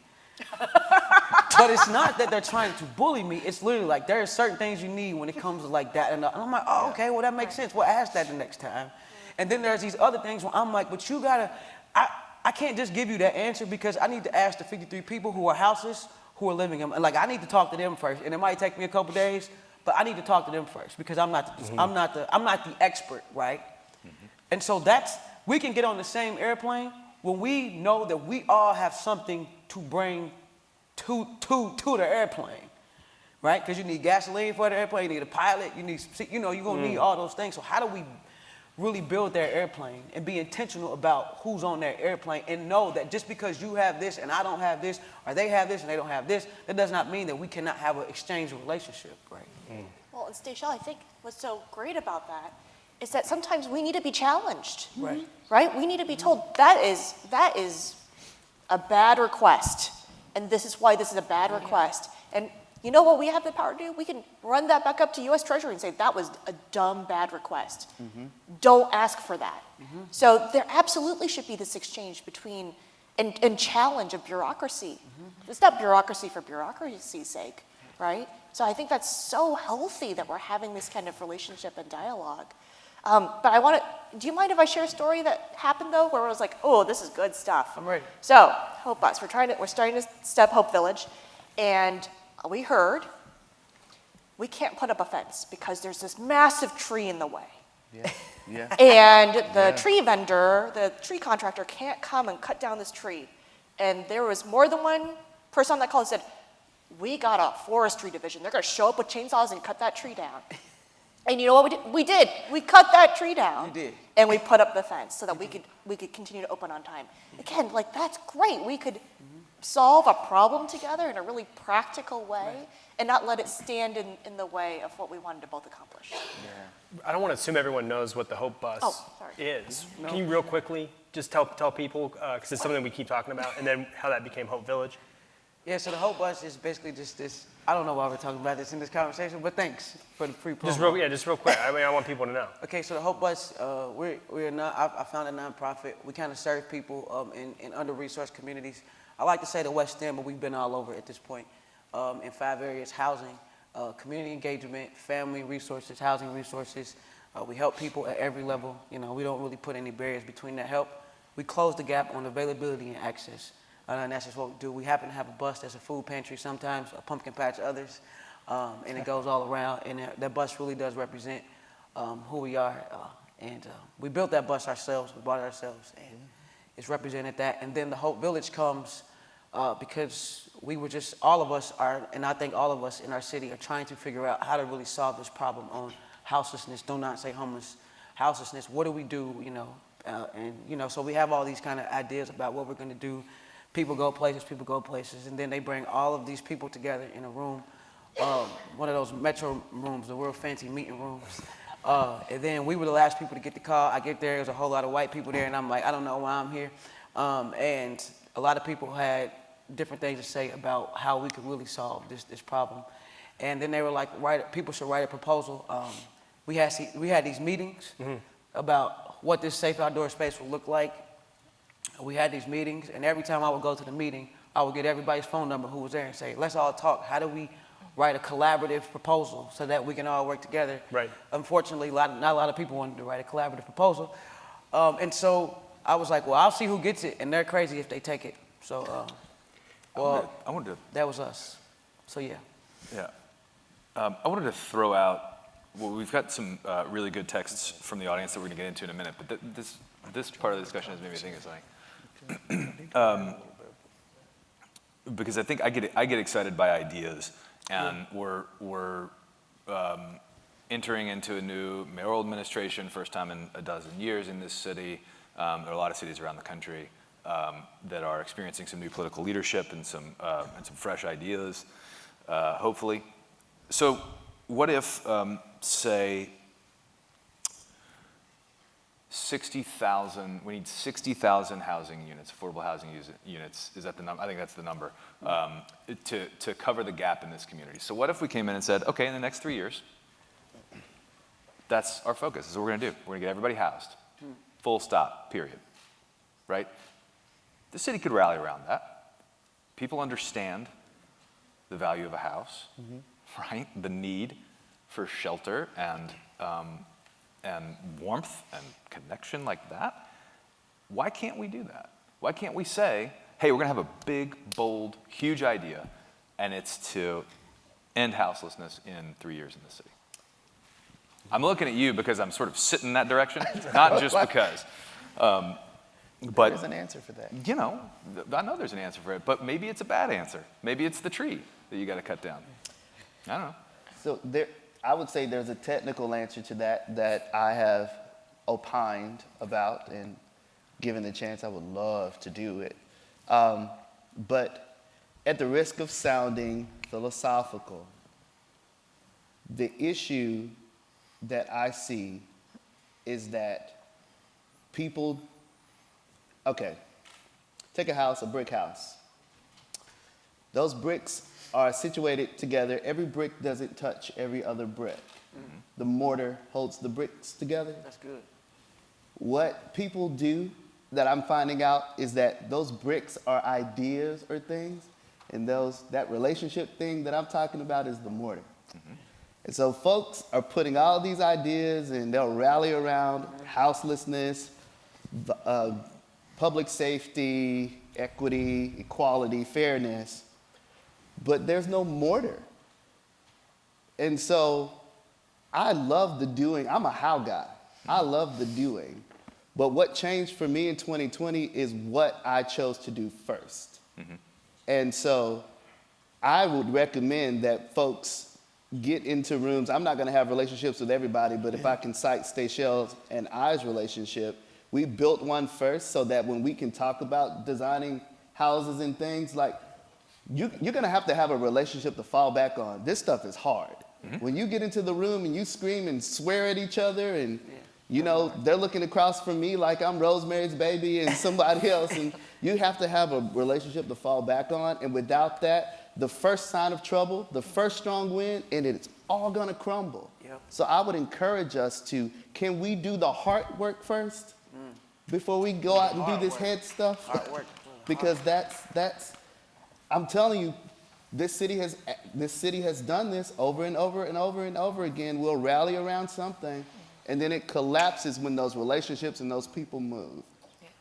But it's not that they're trying to bully me. It's literally like there are certain things you need when it comes to like that. And I'm like, oh, okay, well, that makes sense. We'll ask that the next time. And then there's these other things where I'm like, but you gotta, I can't just give you that answer, because I need to ask the 53 people who are houseless, who are living in, like I need to talk to them first. And it might take me a couple days, but I need to talk to them first, because I'm not the expert, right? And so we can get on the same airplane when we know that we all have something to bring to the airplane, right? Because you need gasoline for the airplane, you need a pilot, you're gonna need all those things. So how do we really build their airplane and be intentional about who's on their airplane, and know that just because you have this and I don't have this, or they have this and they don't have this, that does not mean that we cannot have an exchange relationship, right? Well, and Stachelle, I think what's so great about that is that sometimes we need to be challenged, right? We need to be told that is a bad request, and this is why this is a bad request. And you know what we have the power to do? We can run that back up to U.S. Treasury and say, that was a dumb, bad request. Don't ask for that. So there absolutely should be this exchange between, and challenge of bureaucracy. It's not bureaucracy for bureaucracy's sake, right? So I think that's so healthy that we're having this kind of relationship and dialogue. But do you mind if I share a story that happened though, where it was like, oh, this is good stuff? I'm ready. So, Hope Bus, we're starting to step Hope Village, and we heard we can't put up a fence because there's this massive tree in the way. And the tree vendor, the tree contractor can't come and cut down this tree. And there was more than one person on that call who said, we got a forestry division. They're gonna show up with chainsaws and cut that tree down. And you know what we did? We did. We cut that tree down. You did. And we put up the fence so that we could continue to open on time. Again, like that's great. We could solve a problem together in a really practical way and not let it stand in the way of what we wanted to both accomplish. I don't want to assume everyone knows what the Hope Bus is. No. Can you real quickly just tell people, because it's something we keep talking about, and then how that became Hope Village? Yeah, so the Hope Bus is basically just this, I don't know why we're talking about this in this conversation, but thanks for the free promo. Just real quick. I want people to know. Okay, so the Hope Bus, I found a nonprofit. We kind of serve people in under-resourced communities. I like to say the West End, but we've been all over at this point, in 5 areas: housing, community engagement, family resources, housing resources. We help people at every level. You know, we don't really put any barriers between that help. We close the gap on availability and access. And that's just what we do. We happen to have a bus that's a food pantry sometimes, a pumpkin patch others, and it goes all around. And that bus really does represent who we are. And we built that bus ourselves. We bought it ourselves, and it's represented that. And then the Hope Village comes because we were just, all of us are, and I think all of us in our city are trying to figure out how to really solve this problem on houselessness. Do not say homeless, houselessness. What do we do, you know? And, you know, so we have all these kind of ideas about what we're going to do. People go places, and then they bring all of these people together in a room, one of those metro rooms, the real fancy meeting rooms. And then we were the last people to get the call. I get there, there's a whole lot of white people there, and I'm like, I don't know why I'm here. And a lot of people had different things to say about how we could really solve this problem. And then they were like, people should write a proposal. We had these meetings about what this safe outdoor space would look like. We had these meetings, and every time I would go to the meeting, I would get everybody's phone number who was there and say, let's all talk. How do we write a collaborative proposal so that we can all work together? Right. Unfortunately, not a lot of people wanted to write a collaborative proposal. And so I was like, well, I'll see who gets it, and they're crazy if they take it. So, I wanted to that was us. So, yeah. Yeah. I wanted to throw out, well, we've got some really good texts from the audience that we're going to get into in a minute, but this part of the discussion has made me think of something. Because I think I get excited by ideas, and we're entering into a new mayoral administration, first time in a dozen years in this city. There are a lot of cities around the country that are experiencing some new political leadership and some fresh ideas, hopefully. So what if, say, 60,000, we need 60,000 housing units, affordable housing units, is that the number? I think that's the number, to cover the gap in this community. So what if we came in and said, okay, in the next 3 years, that's our focus, this is what we're gonna do. We're gonna get everybody housed, full stop, period, right? The city could rally around that. People understand the value of a house, right? The need for shelter and warmth and connection like that. Why can't we do that? Why can't we say, hey, we're gonna have a big, bold, huge idea, and it's to end houselessness in 3 years in the city? I'm looking at you because I'm sort of sitting in that direction, not just because. But There's an answer for that. you know, I know there's an answer for it, but maybe it's a bad answer. Maybe it's the tree that you got to cut down. I don't know. So I would say there's a technical answer to that I have opined about, and given the chance, I would love to do it. But at the risk of sounding philosophical, the issue that I see is that people, okay, take a house, a brick house. Those bricks are situated together. Every brick doesn't touch every other brick. The mortar holds the bricks together. That's good. What people do that I'm finding out is that those bricks are ideas or things, and that relationship thing that I'm talking about is the mortar. And so folks are putting all these ideas, and they'll rally around houselessness, public safety, equity, equality, fairness, but there's no mortar. And so I love the doing. I'm a how guy. I love the doing. But what changed for me in 2020 is what I chose to do first. And so I would recommend that folks get into rooms. I'm not going to have relationships with everybody, but if I can cite Stachelle's and I's relationship, we built one first so that when we can talk about designing houses and things, like you're going to have a relationship to fall back on. This stuff is hard. When you get into the room and you scream and swear at each other, and you know they're looking across from me like I'm Rosemary's Baby and somebody else, and you have to have a relationship to fall back on. And without that, the first sign of trouble, the first strong wind, and it's all going to crumble. So I would encourage us to, can we do the hard work first before we go out and do this head stuff? Hard work. Because that's, I'm telling you, this city has done this over and over and over and over again. We'll rally around something, and then it collapses when those relationships and those people move.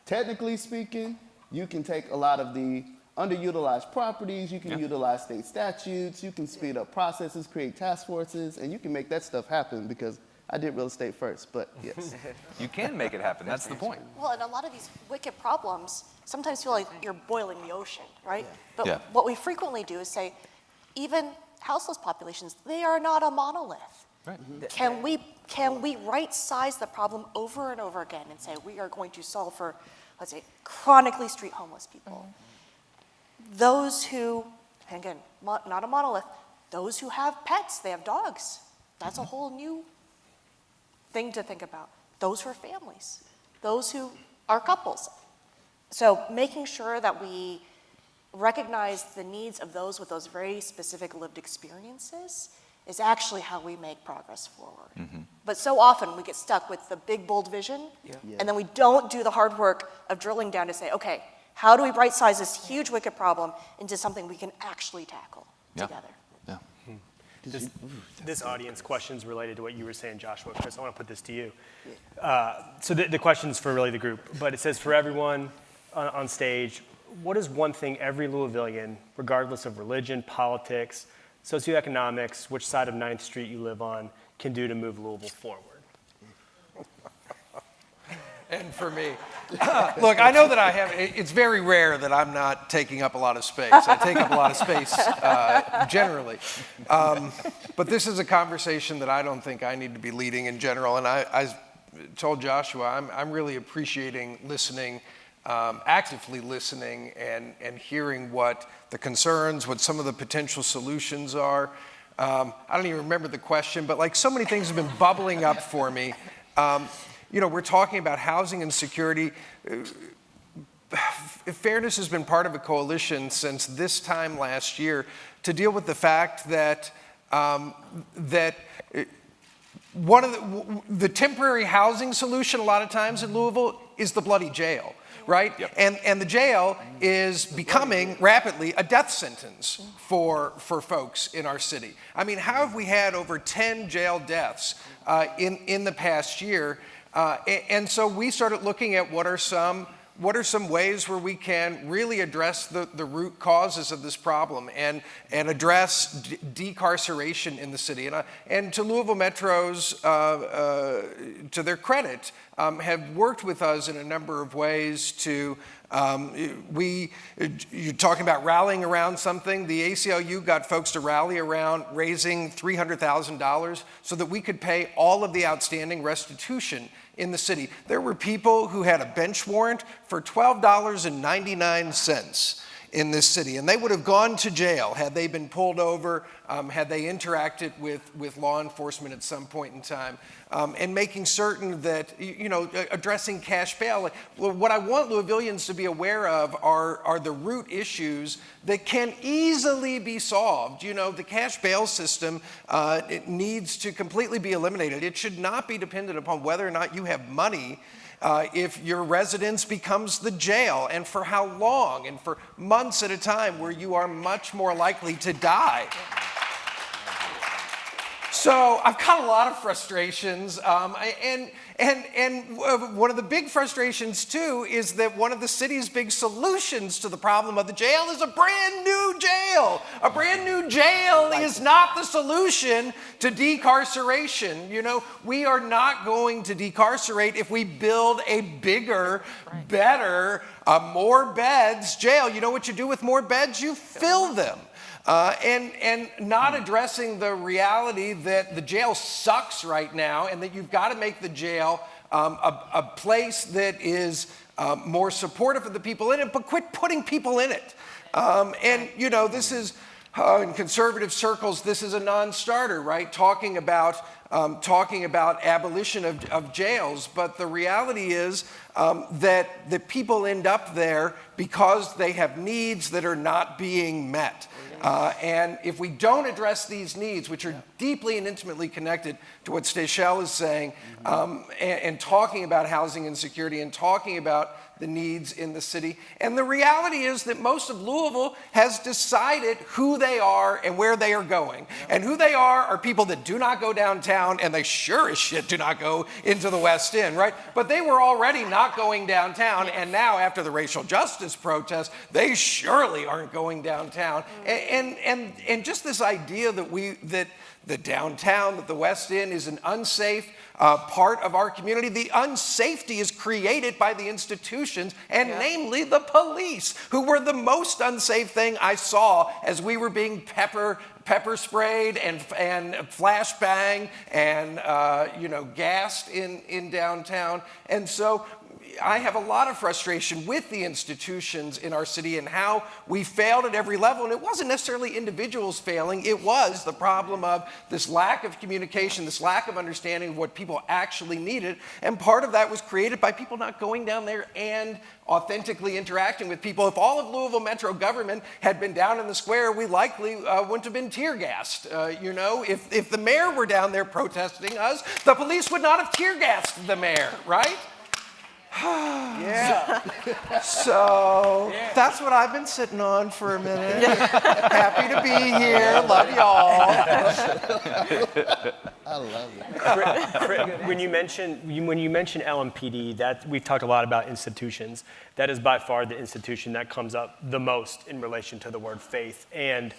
Technically speaking, you can take a lot of the underutilized properties, you can utilize state statutes, you can speed up processes, create task forces, and you can make that stuff happen, because I did real estate first, but yes. You can make it happen, that's the point. Well, and a lot of these wicked problems sometimes feel like you're boiling the ocean, right? But Yeah. what we frequently do is say, even houseless populations, they are not a monolith. Right. Can we right-size the problem over and over again and say we are going to solve for, let's say, chronically street homeless people? Those who, and again, not a monolith, those who have pets, they have dogs. That's a whole new thing to think about. Those who are families, those who are couples. So making sure that we recognize the needs of those with those very specific lived experiences is actually how we make progress forward. But so often we get stuck with the big, bold vision, and then we don't do the hard work of drilling down to say, okay, how do we right-size this huge, wicked problem into something we can actually tackle together? Yeah. This audience question's related to what you were saying, Joshua. Chris, I want to put this to you. So the question's for really the group, but it says for everyone on stage, what is one thing every Louisvillian, regardless of religion, politics, socioeconomics, which side of 9th Street you live on, can do to move Louisville forward? And for me, look, I know that it's very rare that I'm not taking up a lot of space. I take up a lot of space generally. But this is a conversation that I don't think I need to be leading in general. And I told Joshua, I'm really appreciating listening, actively listening and hearing what the concerns, what some of the potential solutions are. I don't even remember the question, but like so many things have been bubbling up for me. You know, we're talking about housing and security. Fairness has been part of a coalition since this time last year to deal with the fact that one of the temporary housing solution a lot of times in Louisville is the bloody jail, right? Yep. And the jail is becoming rapidly a death sentence for folks in our city. I mean, how have we had over 10 jail deaths in the past year? And so we started looking at what are some ways where we can really address the root causes of this problem and address decarceration in the city. And to Louisville Metro's, to their credit, have worked with us in a number of ways to, you're talking about rallying around something. The ACLU got folks to rally around raising $300,000 so that we could pay all of the outstanding restitution in the city. There were people who had a bench warrant for $12.99 in this city, and they would have gone to jail had they been pulled over, had they interacted with law enforcement at some point in time, and making certain that, you know, addressing cash bail. What I want Louisvillians to be aware of are the root issues that can easily be solved. You know, the cash bail system, it needs to completely be eliminated. It should not be dependent upon whether or not you have money. If your residence becomes the jail, and for how long, and for months at a time, where you are much more likely to die. So I've got a lot of frustrations, and one of the big frustrations too is that one of the city's big solutions to the problem of the jail is a brand new jail. A brand new jail is not the solution to decarceration. You know, we are not going to decarcerate if we build a bigger, better, more beds jail. You know what you do with more beds? You fill them. And not addressing the reality that the jail sucks right now and that you've got to make the jail a place that is more supportive of the people in it, but quit putting people in it. And, you know, this is, in conservative circles, this is a non-starter, right? Talking about abolition of jails, but the reality is that the people end up there because they have needs that are not being met. And if we don't address these needs, which are deeply and intimately connected to what Stachelle is saying, and talking about housing insecurity and talking about the needs in the city. And the reality is that most of Louisville has decided who they are and where they are going. And who they are people that do not go downtown, and they sure as shit do not go into the West End, right? But they were already not going downtown, and now after the racial justice protests, they surely aren't going downtown. And just this idea that the downtown, that the West End is an unsafe part of our community. The unsafety is created by the institutions, and namely the police, who were the most unsafe thing I saw as we were being pepper sprayed and flashbang and gassed in downtown. And so I have a lot of frustration with the institutions in our city and how we failed at every level. And it wasn't necessarily individuals failing. It was the problem of this lack of communication, this lack of understanding of what people actually needed. And part of that was created by people not going down there and authentically interacting with people. If all of Louisville Metro government had been down in the square, we likely wouldn't have been tear gassed. If the mayor were down there protesting us, the police would not have tear gassed the mayor, right? Yeah. So that's what I've been sitting on for a minute. Happy to be here. Love y'all. I love it. When you mention LMPD, that we've talked a lot about institutions. That is by far the institution that comes up the most in relation to the word faith and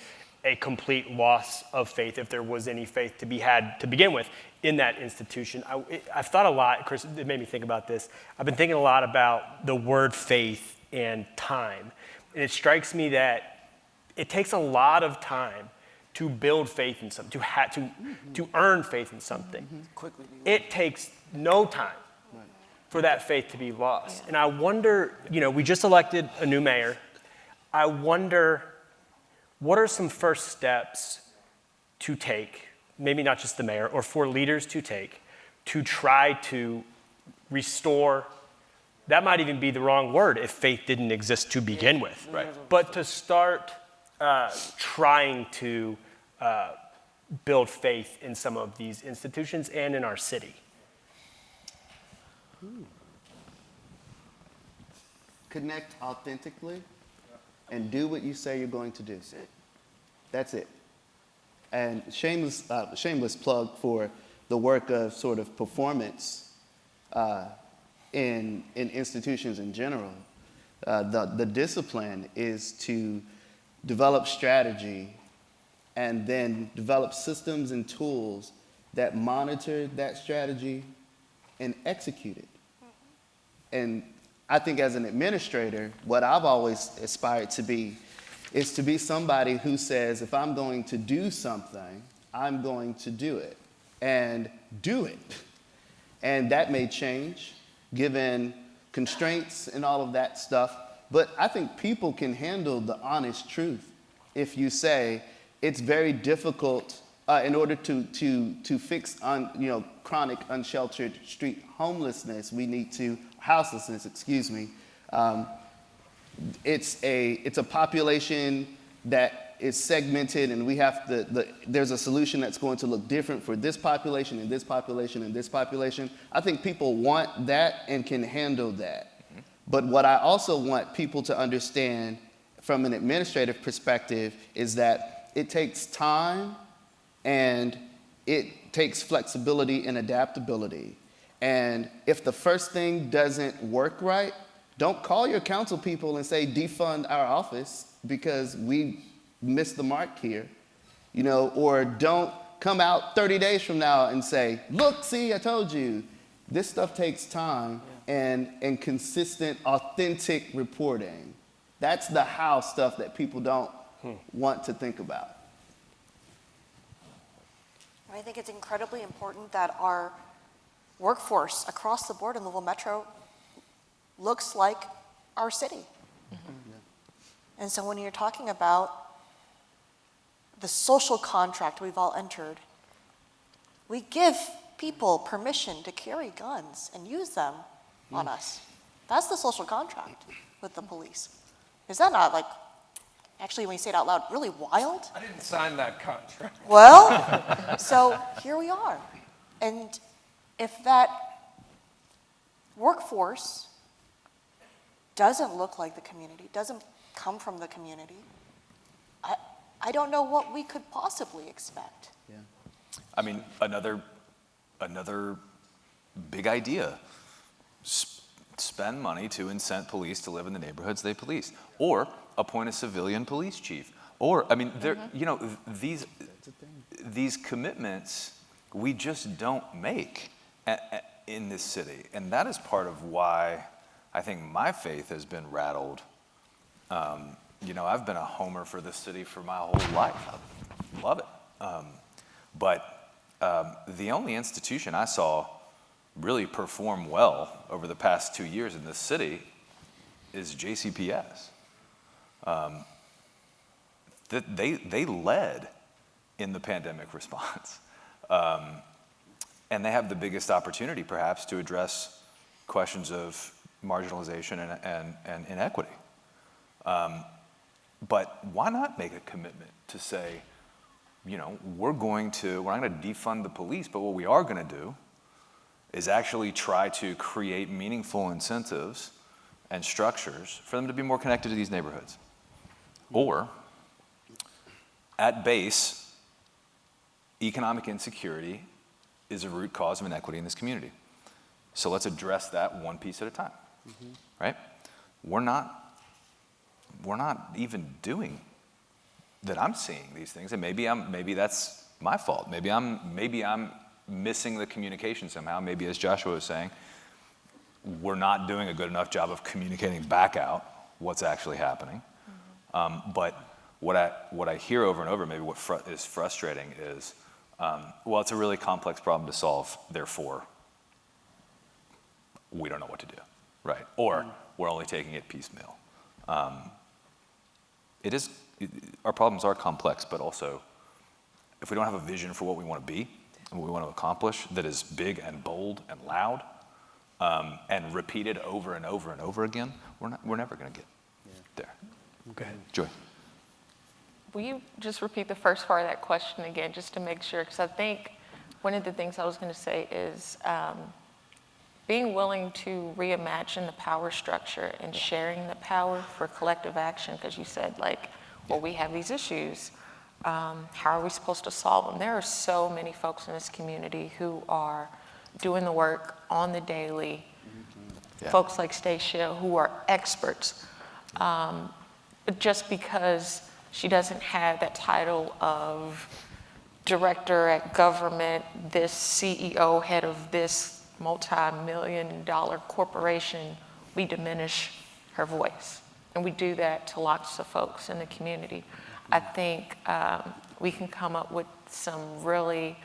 a complete loss of faith, if there was any faith to be had to begin with, in that institution. I've thought a lot, Chris, it made me think about this. I've been thinking a lot about the word faith and time. And it strikes me that it takes a lot of time to build faith in something, to earn faith in something. It takes no time for that faith to be lost. And I wonder, we just elected a new mayor. I wonder, what are some first steps to take, maybe not just the mayor, or for leaders to take, to try to restore, that might even be the wrong word if faith didn't exist to begin with, Right. but to start trying to build faith in some of these institutions and in our city. Connect authentically and do what you say you're going to do. That's it. And shameless plug for the work of sort of performance in institutions in general. The discipline is to develop strategy and then develop systems and tools that monitor that strategy and execute it. And I think as an administrator, what I've always aspired to be is to be somebody who says, if I'm going to do something, I'm going to do it, and do it. And that may change given constraints and all of that stuff, but I think people can handle the honest truth if you say it's very difficult in order to fix chronic unsheltered street homelessness, houselessness, excuse me. It's a population that is segmented, and we have there's a solution that's going to look different for this population and this population and this population. I think people want that and can handle that. Mm-hmm. But what I also want people to understand from an administrative perspective is that it takes time and it takes flexibility and adaptability. And if the first thing doesn't work right, don't call your council people and say defund our office because we missed the mark here, or don't come out 30 days from now and say, look, see, I told you. This stuff takes time and consistent, authentic reporting. That's the how stuff that people don't want to think about. I think it's incredibly important that our workforce across the board in Louisville Metro looks like our city. Mm-hmm. And so when you're talking about the social contract we've all entered, we give people permission to carry guns and use them on us. That's the social contract with the police. Is that not actually, when you say it out loud, really wild? I didn't sign that contract. Well, so here we are. And if that workforce doesn't look like the community, doesn't come from the community, I don't know what we could possibly expect. Yeah. I mean, another big idea. Spend money to incent police to live in the neighborhoods they police, or appoint a civilian police chief. Or, I mean, these commitments we just don't make in this city. And that is part of why I think my faith has been rattled. I've been a homer for this city for my whole life. I love it. But the only institution I saw really perform well over the past 2 years in this city is JCPS. They led in the pandemic response. And they have the biggest opportunity, perhaps, to address questions of marginalization and inequity. But why not make a commitment to say, we're not going to defund the police, but what we are going to do is actually try to create meaningful incentives and structures for them to be more connected to these neighborhoods. Or, at base, economic insecurity is a root cause of inequity in this community. So let's address that one piece at a time, right? We're not even doing that. I'm seeing these things, and maybe that's my fault. Maybe I'm missing the communication somehow. Maybe, as Joshua was saying, we're not doing a good enough job of communicating back out what's actually happening. But what I hear over and over, maybe what is frustrating is, well, it's a really complex problem to solve, therefore, we don't know what to do, right? Or we're only taking it piecemeal. Our problems are complex, but also, if we don't have a vision for what we want to be and what we want to accomplish that is big and bold and loud, and repeated over and over and over again, we're never going to get there. Go ahead. Joy. Will you just repeat the first part of that question again, just to make sure? Because I think one of the things I was going to say is being willing to reimagine the power structure and sharing the power for collective action, because you said, we have these issues. How are we supposed to solve them? There are so many folks in this community who are doing the work on the daily, folks like Stachelle who are experts. But just because she doesn't have that title of director at government, this CEO, head of this multi-million-dollar corporation, we diminish her voice. And we do that to lots of folks in the community. I think we can come up with some really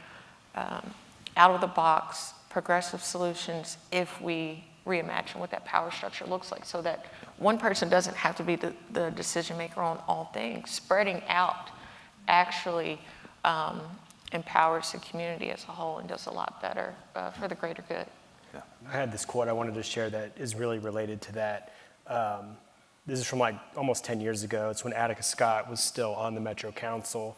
out-of-the-box progressive solutions if we reimagine what that power structure looks like, so that one person doesn't have to be the decision maker on all things. Spreading out actually empowers the community as a whole and does a lot better for the greater good. Yeah. I had this quote I wanted to share that is really related to that. This is from almost 10 years ago. It's when Attica Scott was still on the Metro Council.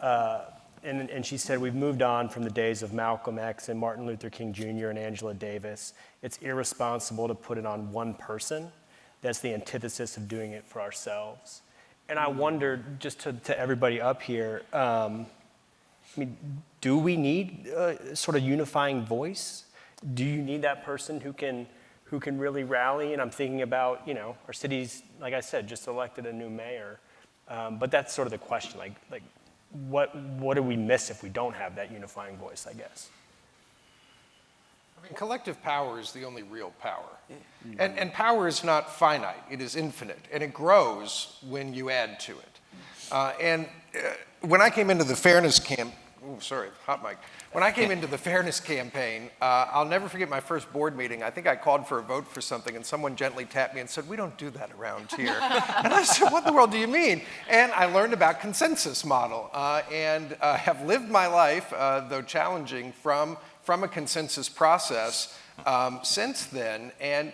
And she said, "We've moved on from the days of Malcolm X and Martin Luther King Jr. and Angela Davis. It's irresponsible to put it on one person. That's the antithesis of doing it for ourselves." And I wondered, just to everybody up here, do we need a sort of unifying voice? Do you need that person who can really rally? And I'm thinking about, our city's, like I said, just elected a new mayor. But that's sort of the question, what do we miss if we don't have that unifying voice, I guess? Collective power is the only real power. And power is not finite, it is infinite, and it grows when you add to it. When I came into the fairness When I came into the fairness campaign, I'll never forget my first board meeting. I think I called for a vote for something, and someone gently tapped me and said, "We don't do that around here." And I said, "What in the world do you mean?" And I learned about consensus model, and have lived my life, though challenging, from a consensus process since then. And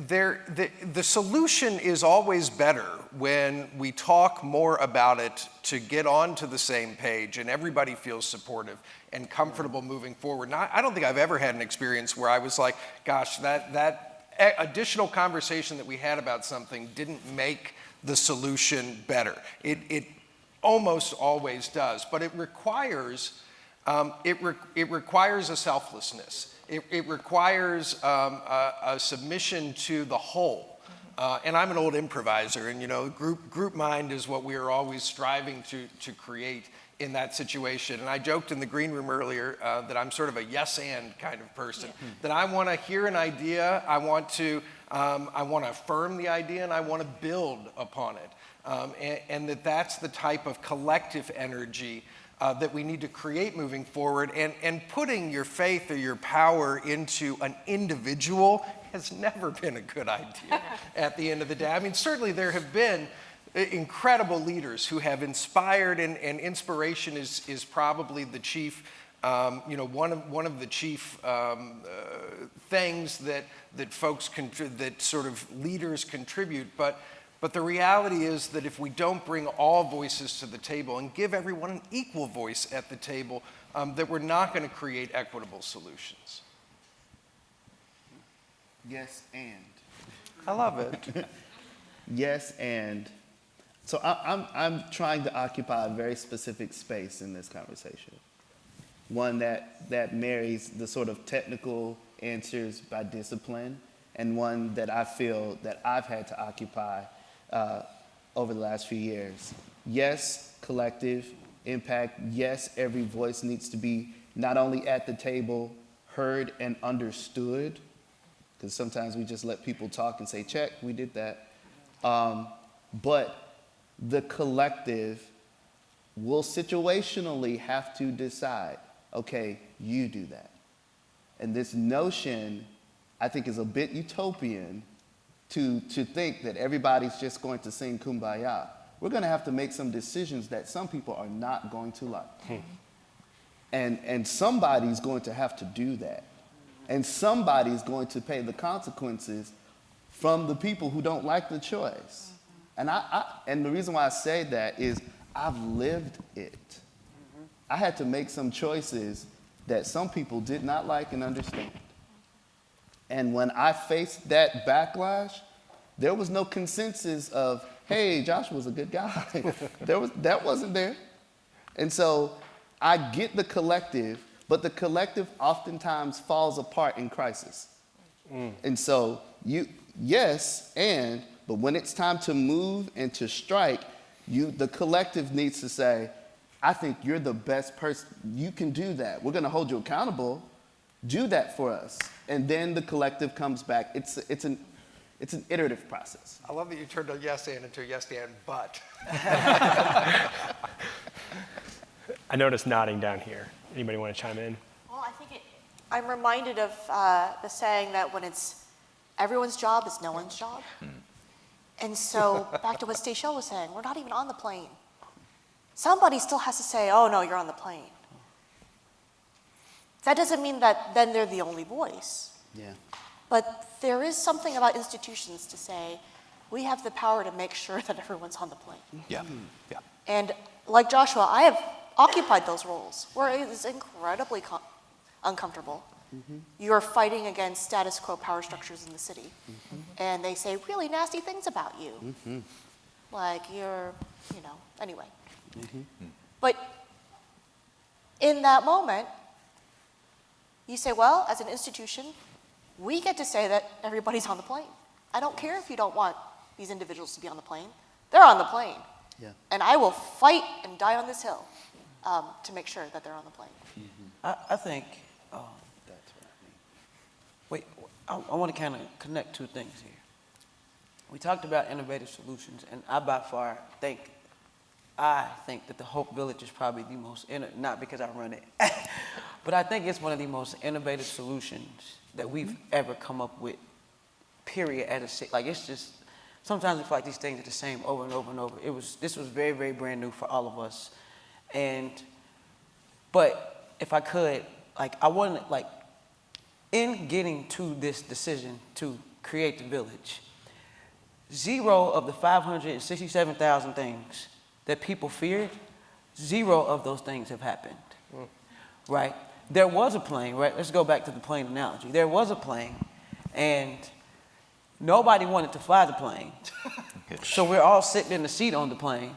the solution is always better when we talk more about it to get onto the same page and everybody feels supportive and comfortable moving forward. Now, I don't think I've ever had an experience where I was like, gosh, that additional conversation that we had about something didn't make the solution better. It almost always does, but it requires a selflessness. It requires a submission to the whole. And I'm an old improviser, and group mind is what we are always striving to create in that situation. And I joked in the green room earlier that I'm sort of a yes and kind of person. That I want to hear an idea, I want to affirm the idea, and I want to build upon it. And that's the type of collective energy that we need to create moving forward. And putting your faith or your power into an individual has never been a good idea at the end of the day. I mean, certainly there have been incredible leaders who have inspired, and inspiration is probably the chief, one of the chief things that folks that sort of leaders contribute. But the reality is that if we don't bring all voices to the table and give everyone an equal voice at the table, that we're not going to create equitable solutions. Yes, and. I love it. Yes, and. So I'm trying to occupy a very specific space in this conversation. One that marries the sort of technical answers by discipline, and one that I feel that I've had to occupy over the last few years. Yes, collective impact. Yes, every voice needs to be not only at the table, heard and understood, because sometimes we just let people talk and say, check, we did that. But the collective will situationally have to decide, okay, you do that. And this notion, I think, is a bit utopian to think that everybody's just going to sing Kumbaya. We're going to have to make some decisions that some people are not going to like. And somebody's going to have to do that. And somebody's going to pay the consequences from the people who don't like the choice. And the reason why I say that is I've lived it. I had to make some choices that some people did not like and understand. And when I faced that backlash, there was no consensus of, hey, Joshua's a good guy. That wasn't there. And so I get the collective, but the collective oftentimes falls apart in crisis. And so but when it's time to move and to strike, the collective needs to say, I think you're the best person. You can do that. We're going to hold you accountable. Do that for us. And then the collective comes back. It's an iterative process. I love that you turned a yes and into a yes and but. I noticed nodding down here. Anybody want to chime in? Well, I'm reminded of the saying that when it's everyone's job is no one's job. And so back to what Stachelle was saying, we're not even on the plane. Somebody still has to say, oh no, you're on the plane. That doesn't mean that then they're the only voice. Yeah. But there is something about institutions to say, we have the power to make sure that everyone's on the plane. Yeah, yeah. And like Joshua, I have occupied those roles where it is incredibly uncomfortable. You're fighting against status quo power structures in the city. And they say really nasty things about you. Like you're, anyway. But in that moment, you say, well, as an institution, we get to say that everybody's on the plane. I don't care if you don't want these individuals to be on the plane. They're on the plane. Yeah. And I will fight and die on this hill to make sure that they're on the plane. I think, That's what I mean. I want to kind of connect two things here. We talked about innovative solutions, and I by far think that the Hope Village is probably the most, not because I run it, but I think it's one of the most innovative solutions that we've ever come up with, period, as a city. Like, it's just, sometimes I feel like these things are the same over and over and over. This was very, very brand new for all of us. But if I could, I wanted, in getting to this decision to create the village, 0 of the 567,000 things that people feared, 0 of those things have happened, right? There was a plane, right? Let's go back to the plane analogy. There was a plane, and nobody wanted to fly the plane. So we're all sitting in the seat on the plane.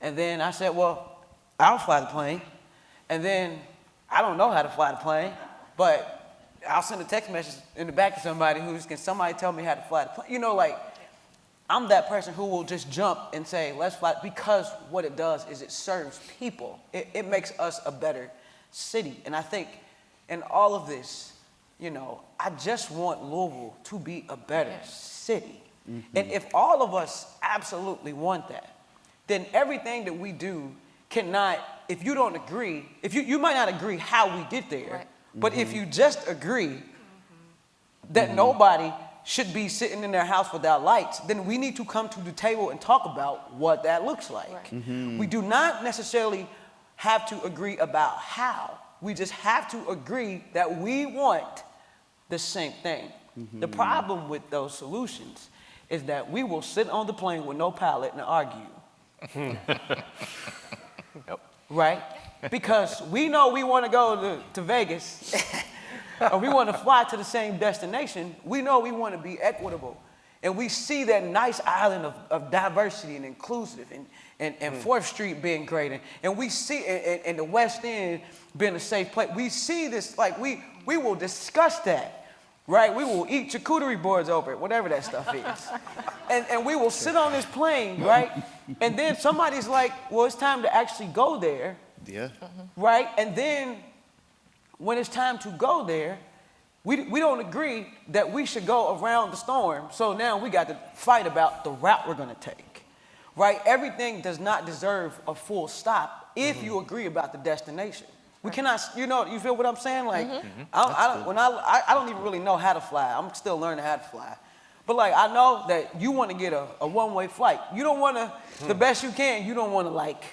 And then I said, well, I'll fly the plane. And then I don't know how to fly the plane, but I'll send a text message in the back to somebody can somebody tell me how to fly the plane? I'm that person who will just jump and say, let's fly, because what it does is it serves people. It makes us a better city. And I think in all of this, I just want Louisville to be a better city. And if all of us absolutely want that, then everything that we do cannot if you don't agree, if you might not agree how we get there, Right. but if you just agree that nobody should be sitting in their house without lights, then we need to come to the table and talk about what that looks like. Right. We do not necessarily have to agree about how. We just have to agree that we want the same thing. The problem with those solutions is that we will sit on the plane with no pilot and argue. Yep. Right? Because we know we want to go to Vegas, or we want to fly to the same destination. We know we want to be equitable. And we see that nice island of diversity and inclusive, and 4th Street being great, and we see, and the West End being a safe place. We see this, like, we will discuss that, right? We will eat charcuterie boards over it, whatever that stuff is. And we will sit on this plane, right? And then somebody's like, well, it's time to actually go there. Yeah. Right? And then when it's time to go there, we don't agree that we should go around the storm. So now we got to fight about the route we're going to take. Right? Everything does not deserve a full stop if you agree about the destination. We cannot, you feel what I'm saying? Like, I don't even really know how to fly. I'm still learning how to fly. But like, I know that you want to get a one-way flight. You don't want to, the best you can, you don't want to like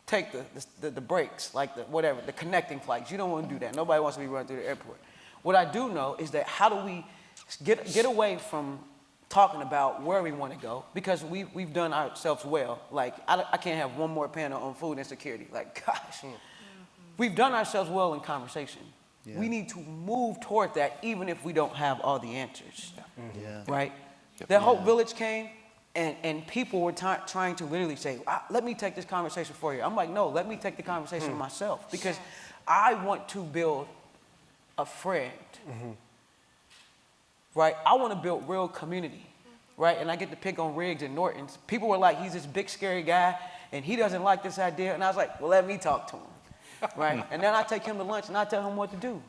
take the breaks, like the connecting flights. You don't want to do that. Nobody wants to be running through the airport. What I do know is that how do we get away from talking about where we want to go, because we've done ourselves well. Like, I can't have one more panel on food insecurity. Like, gosh, we've done ourselves well in conversation. Yeah. We need to move toward that, even if we don't have all the answers. Yeah. Right? Yep. The Hope Village came, and people were trying to literally say, let me take this conversation for you. I'm like, no, let me take the conversation myself, because I want to build a friend. Right? I want to build real community. Right? And I get to pick on Riggs and Norton's. People were like, he's this big, scary guy, and he doesn't like this idea. And I was like, well, let me talk to him. Right? And then I take him to lunch, and I tell him what to do.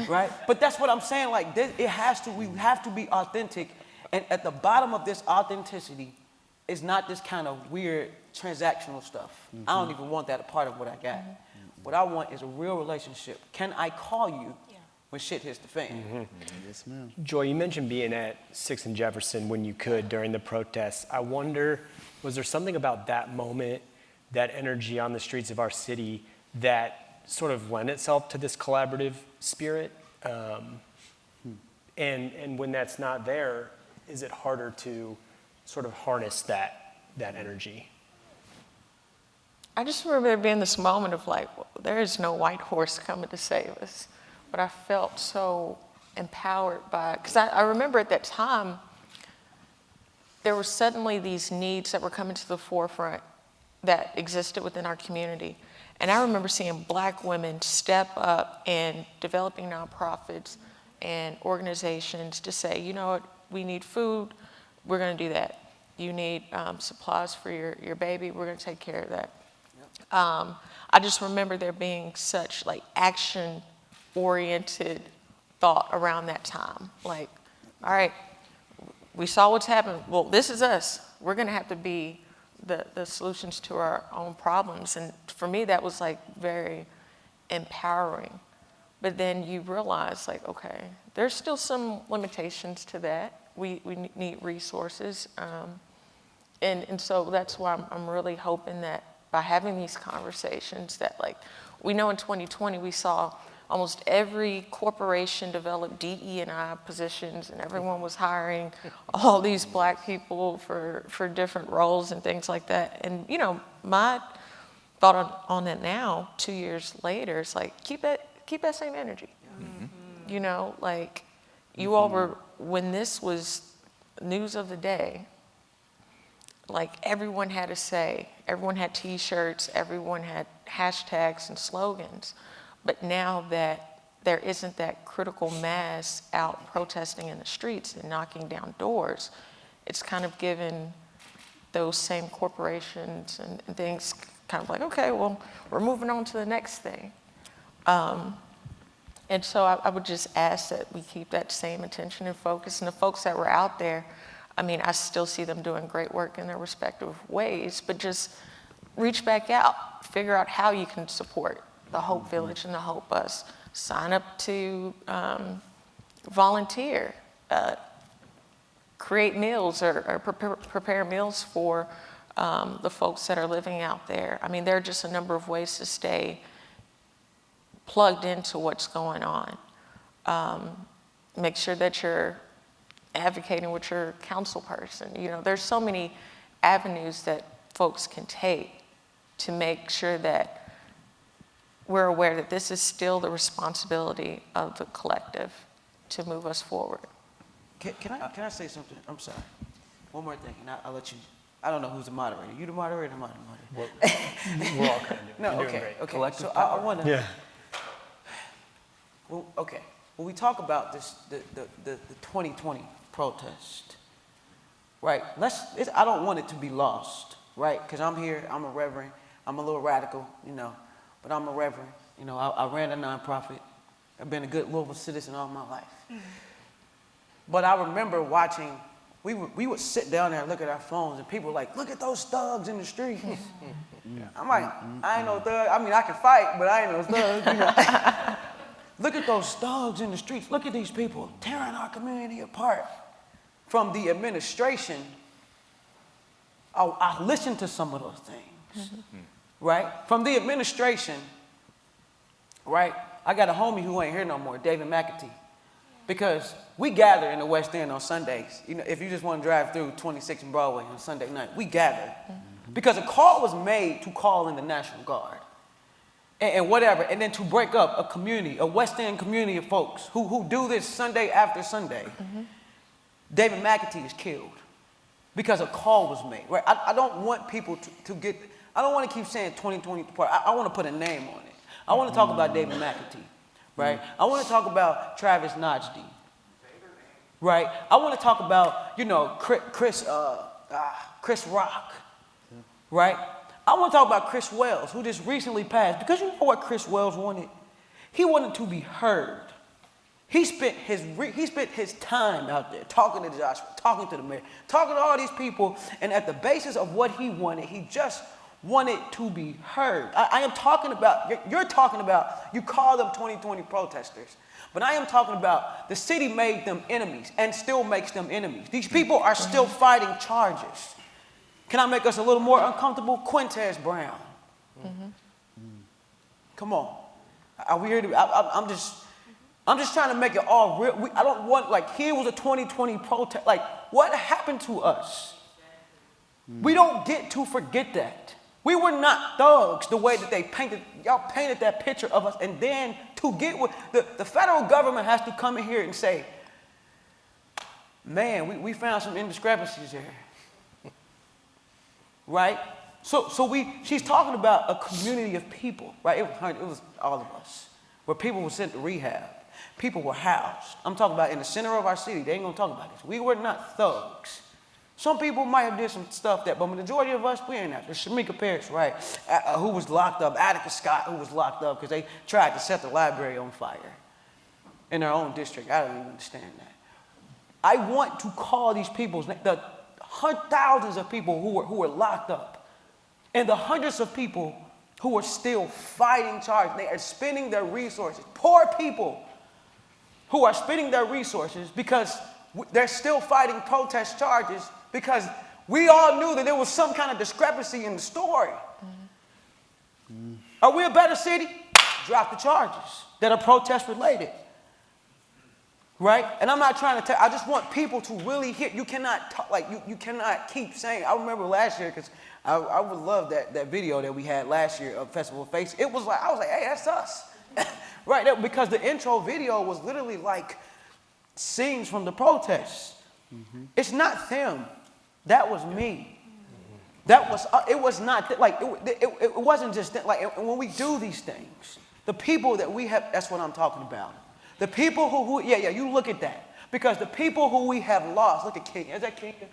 Right? But that's what I'm saying. Like, we have to be authentic. And at the bottom of this authenticity is not this kind of weird transactional stuff. I don't even want that a part of what I got. What I want is a real relationship. Can I call you when shit hits the fan? Yes, ma'am. Joy, you mentioned being at 6th and Jefferson when you could during the protests. I wonder, was there something about that moment, that energy on the streets of our city, that sort of lent itself to this collaborative spirit? And when that's not there, is it harder to sort of harness that energy? I just remember there being this moment of like, well, there is no white horse coming to save us. But I felt so empowered by, because I remember at that time, there were suddenly these needs that were coming to the forefront that existed within our community. And I remember seeing Black women step up and developing nonprofits and organizations to say, you know what, we need food, we're gonna do that. You need supplies for your baby, we're gonna take care of that. I just remember there being such like action-oriented thought around that time. Like, all right, we saw what's happened. Well, this is us. We're gonna have to be the solutions to our own problems. And for me, that was like very empowering. But then you realize like, okay, there's still some limitations to that. We need resources. And so that's why I'm really hoping that by having these conversations that like, we know in 2020 we saw almost every corporation develop DE&I positions, and everyone was hiring all these Black people for different roles and things like that. And you know, my thought on it now, 2 years later, is like, keep that same energy. You know, like you all were, when this was news of the day, like everyone had a say, everyone had t-shirts, everyone had hashtags and slogans. But now that there isn't that critical mass out protesting in the streets and knocking down doors, it's kind of given those same corporations and things kind of like, okay, well, we're moving on to the next thing. And so I would just ask that we keep that same attention and focus. And the folks that were out there, I mean, I still see them doing great work in their respective ways, but just reach back out, figure out how you can support the Hope Village and the Hope Bus. Sign up to volunteer, create meals or prepare meals for the folks that are living out there. I mean, there are just a number of ways to stay plugged into what's going on. Make sure that you're advocating with your council person. You know, there's so many avenues that folks can take to make sure that we're aware that this is still the responsibility of the collective to move us forward. Can I say something? I'm sorry. One more thing, and I'll let you. I don't know who's the moderator. You the moderator? Am I the moderator? We're all kind of No, doing okay, great. okay. Collective So I want to. Yeah. Well, okay. When we talk about this, the 2020 protest, right? I don't want it to be lost, right? Because I'm here. I'm a reverend. I'm a little radical, you know, but I'm a reverend. You know, I ran a nonprofit. I've been a good Louisville citizen all my life. Mm-hmm. But I remember watching. We would sit down there and look at our phones, and people were like, "Look at those thugs in the street." I'm like, I ain't no thug. I mean, I can fight, but I ain't no thug. You know? Look at those thugs in the streets. Look at these people tearing our community apart. From the administration, I listened to some of those things, right? From the administration, right? I got a homie who ain't here no more, David McAtee, because we gather in the West End on Sundays. You know, if you just want to drive through 26th and Broadway on Sunday night, we gather because a call was made to call in the National Guard. And whatever, and then to break up a community, a West End community of folks who do this Sunday after Sunday. David McAtee is killed because a call was made, right? I don't want people to get, I don't want to keep saying 2020, I want to put a name on it. I want to talk about David McAtee, right? I want to talk about Travis Najdi, right? I want to talk about, you know, Chris Rock, right? I want to talk about Chris Wells, who just recently passed, because you know what Chris Wells wanted? He wanted to be heard. He spent his time out there talking to Joshua, talking to the mayor, talking to all these people, and at the basis of what he wanted, he just wanted to be heard. I am talking about, you're talking about, you call them 2020 protesters, but I am talking about the city made them enemies and still makes them enemies. These people are still fighting charges. Can I make us a little more uncomfortable? Quintez Brown. Come on. Are we here to, I'm just trying to make it all real. I don't want, like, here was a 2020 protest. Like, what happened to us? We don't get to forget that. We were not thugs the way that they painted, y'all painted that picture of us. And then to get with, the federal government has to come in here and say, man, we found some indiscrepancies here. Right? So she's talking about a community of people, right? It was all of us, where people were sent to rehab. People were housed. I'm talking about in the center of our city. They ain't gonna talk about this. We were not thugs. Some people might have did some stuff that, but the majority of us, we ain't that. There's Shamika Parrish, right, who was locked up, Attica Scott, who was locked up because they tried to set the library on fire in their own district. I don't even understand that. I want to call these people, the thousands of people who were locked up, and the hundreds of people who are still fighting charges. They are spending their resources. Poor people who are spending their resources because they're still fighting protest charges because we all knew that there was some kind of discrepancy in the story. Are we a better city? Drop the charges that are protest related. Right? And I'm not trying to tell, I just want people to really hear. You cannot talk, like, you cannot keep saying, I remember last year, because I would love that video that we had last year of Festival of Face. It was like, I was like, hey, that's us. Right? Because the intro video was literally like scenes from the protests. It's not them. That was me. That was, it was not, like, it wasn't just, like, when we do these things, the people that we have, that's what I'm talking about. The people who you look at that. Because the people who we have lost, look at Kenya, is that Kenya?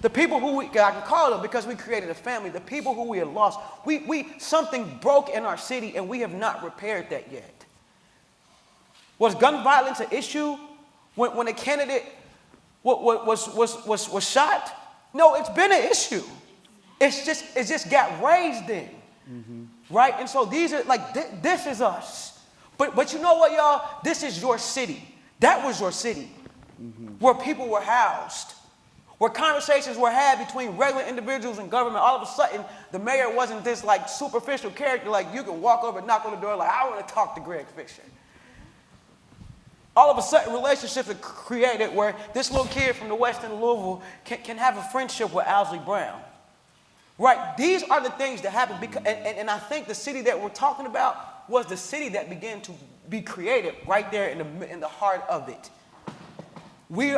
The people who I can call them because we created a family, the people who we have lost, something broke in our city and we have not repaired that yet. Was gun violence an issue when a candidate was shot? No, it's been an issue. It's just got raised in, right? And so these are like, this is us. But you know what, y'all? This is your city. That was your city, where people were housed, where conversations were had between regular individuals and government. All of a sudden, the mayor wasn't this like superficial character, like you can walk over and knock on the door like, I want to talk to Greg Fisher. All of a sudden, relationships are created where this little kid from the west end of Louisville can have a friendship with Owsley Brown. Right? These are the things that happen. Because, and I think the city that we're talking about was the city that began to be created right there in the heart of it. We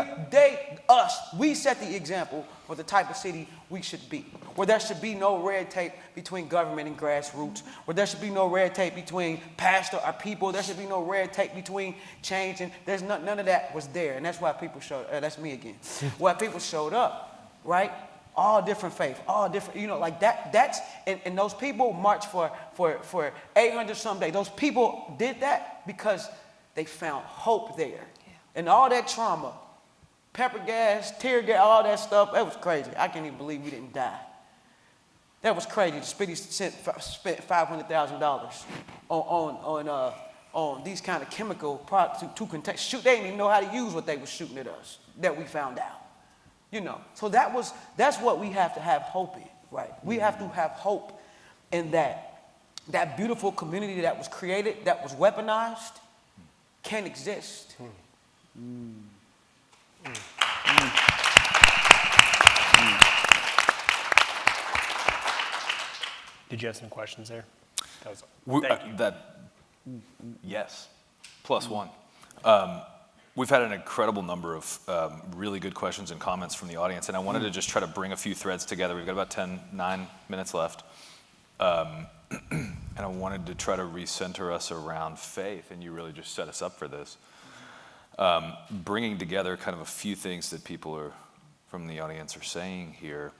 set the example for the type of city we should be, where there should be no red tape between government and grassroots, where there should be no red tape between pastor or people, there should be no red tape between change, and there's none of that was there, and that's why people showed, that's me again, why people showed up, right? All different faith, all different, like that's, and those people marched for 800 some days. Those people did that because they found hope there. Yeah. And all that trauma, pepper gas, tear gas, all that stuff, that was crazy. I can't even believe we didn't die. That was crazy. The city spent $500,000 on these kind of chemical products to contain. Shoot, they didn't even know how to use what they were shooting at us, that we found out. So that's what we have to have hope in, right? We have to have hope in that beautiful community that was created, that was weaponized, can exist. Did you have some questions there? Thank you. Yes, plus one. We've had an incredible number of really good questions and comments from the audience, and I wanted to just try to bring a few threads together. We've got about 9 minutes left. And I wanted to try to recenter us around faith, and you really just set us up for this. Bringing together kind of a few things that people from the audience are saying here.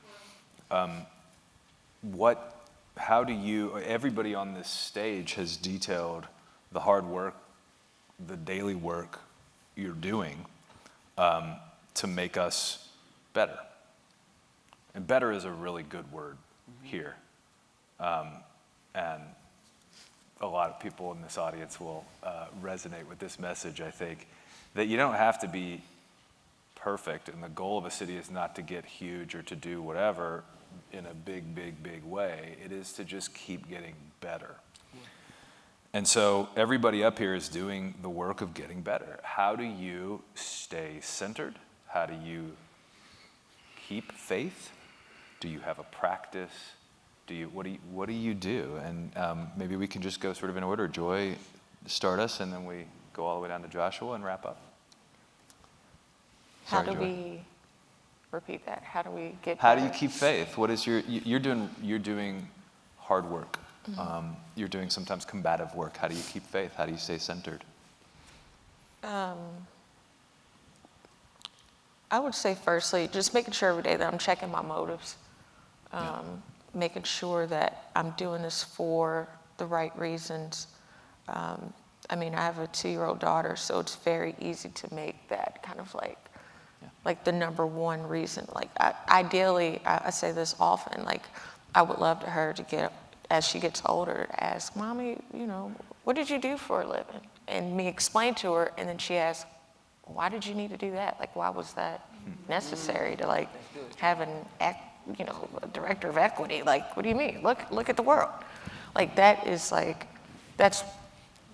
How do you, everybody on this stage has detailed the hard work, the daily work you're doing to make us better. And better is a really good word here. And a lot of people in this audience will resonate with this message, I think, that you don't have to be perfect, and the goal of a city is not to get huge or to do whatever in a big, big, big way. It is to just keep getting better. And so everybody up here is doing the work of getting better. How do you stay centered? How do you keep faith? Do you have a practice? What do you do? And maybe we can just go sort of in order. Joy, start us, and then we go all the way down to Joshua and wrap up. How do we repeat that? How do we get How better? do you keep faith? What is you're doing hard work. You're doing sometimes combative work. How do you keep faith? How do you stay centered? I would say firstly, just making sure every day that I'm checking my motives, making sure that I'm doing this for the right reasons. I have a 2-year-old daughter, so it's very easy to make that kind of like the number one reason. Like ideally, I say this often, like I would love to her to get, as she gets older, ask, Mommy, what did you do for a living? And me explain to her, and then she asks, why did you need to do that? Like, why was that necessary to have a director of equity? Like, what do you mean? Look at the world. Like that's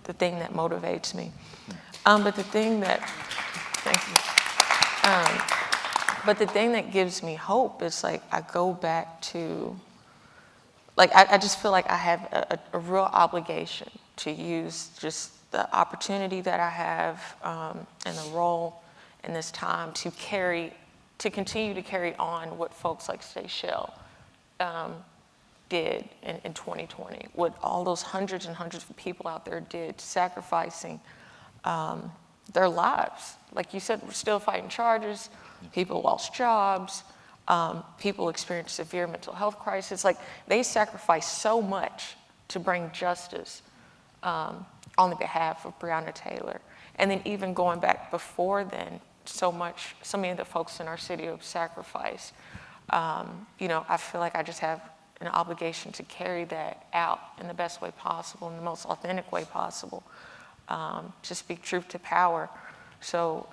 the thing that motivates me. But the thing that, thank you. But the thing that gives me hope is I go back to, I just feel like I have a real obligation to use just the opportunity that I have and the role in this time to continue to carry on what folks like Stachelle did in 2020, what all those hundreds and hundreds of people out there did, sacrificing their lives. Like you said, we're still fighting charges, people lost jobs, people experienced severe mental health crisis. They sacrificed so much to bring justice on the behalf of Breonna Taylor. And then even going back before then, so many of the folks in our city have sacrificed I feel like I just have an obligation to carry that out in the best way possible, in the most authentic way possible, to speak truth to power. So,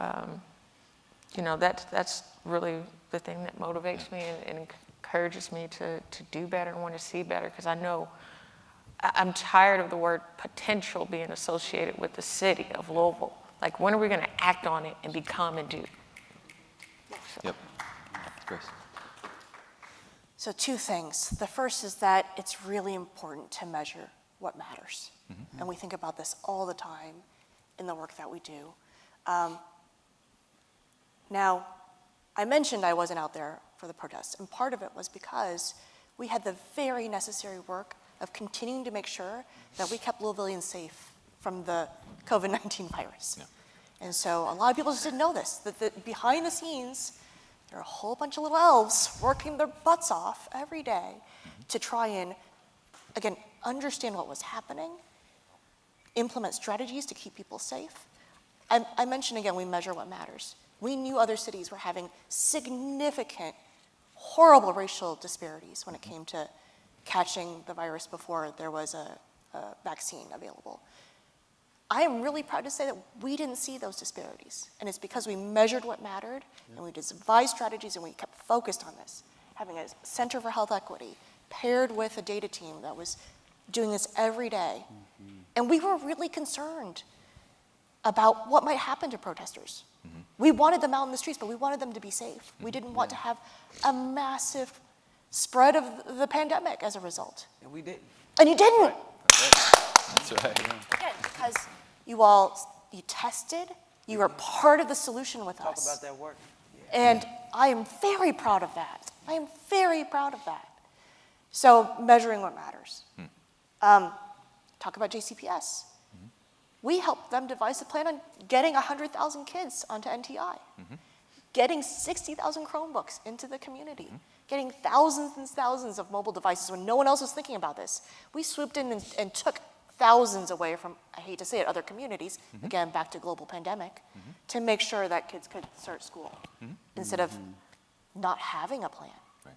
that's really the thing that motivates me and encourages me to do better and want to see better, because I know I'm tired of the word potential being associated with the city of Louisville. Like, when are we going to act on it and become and do? Yep. Grace. So 2 things. The first is that it's really important to measure what matters. And we think about this all the time in the work that we do. Now, I mentioned I wasn't out there for the protests, and part of it was because we had the very necessary work of continuing to make sure that we kept Louisvillians safe from the COVID-19 virus. Yeah. And so a lot of people just didn't know this, that behind the scenes, there are a whole bunch of little elves working their butts off every day to try and, again, understand what was happening, implement strategies to keep people safe. I mentioned again, we measure what matters. We knew other cities were having significant, horrible racial disparities when it came to catching the virus before there was a vaccine available. I am really proud to say that we didn't see those disparities. And it's because we measured what mattered, and we devised strategies, and we kept focused on this. Having a Center for Health Equity paired with a data team that was doing this every day. And we were really concerned about what might happen to protesters. We wanted them out in the streets, but we wanted them to be safe. We didn't want to have a massive spread of the pandemic as a result. And we didn't. And you didn't. That's right. Again, because you tested, you were part of the solution with Talk us. about that work. And I am very proud of that. I am very proud of that. So measuring what matters. Talk about JCPS. We helped them devise a plan on getting 100,000 kids onto NTI, getting 60,000 Chromebooks into the community, getting thousands and thousands of mobile devices when no one else was thinking about this. We swooped in and took thousands away from, I hate to say it, other communities, again, back to global pandemic, to make sure that kids could start school instead of not having a plan. Right.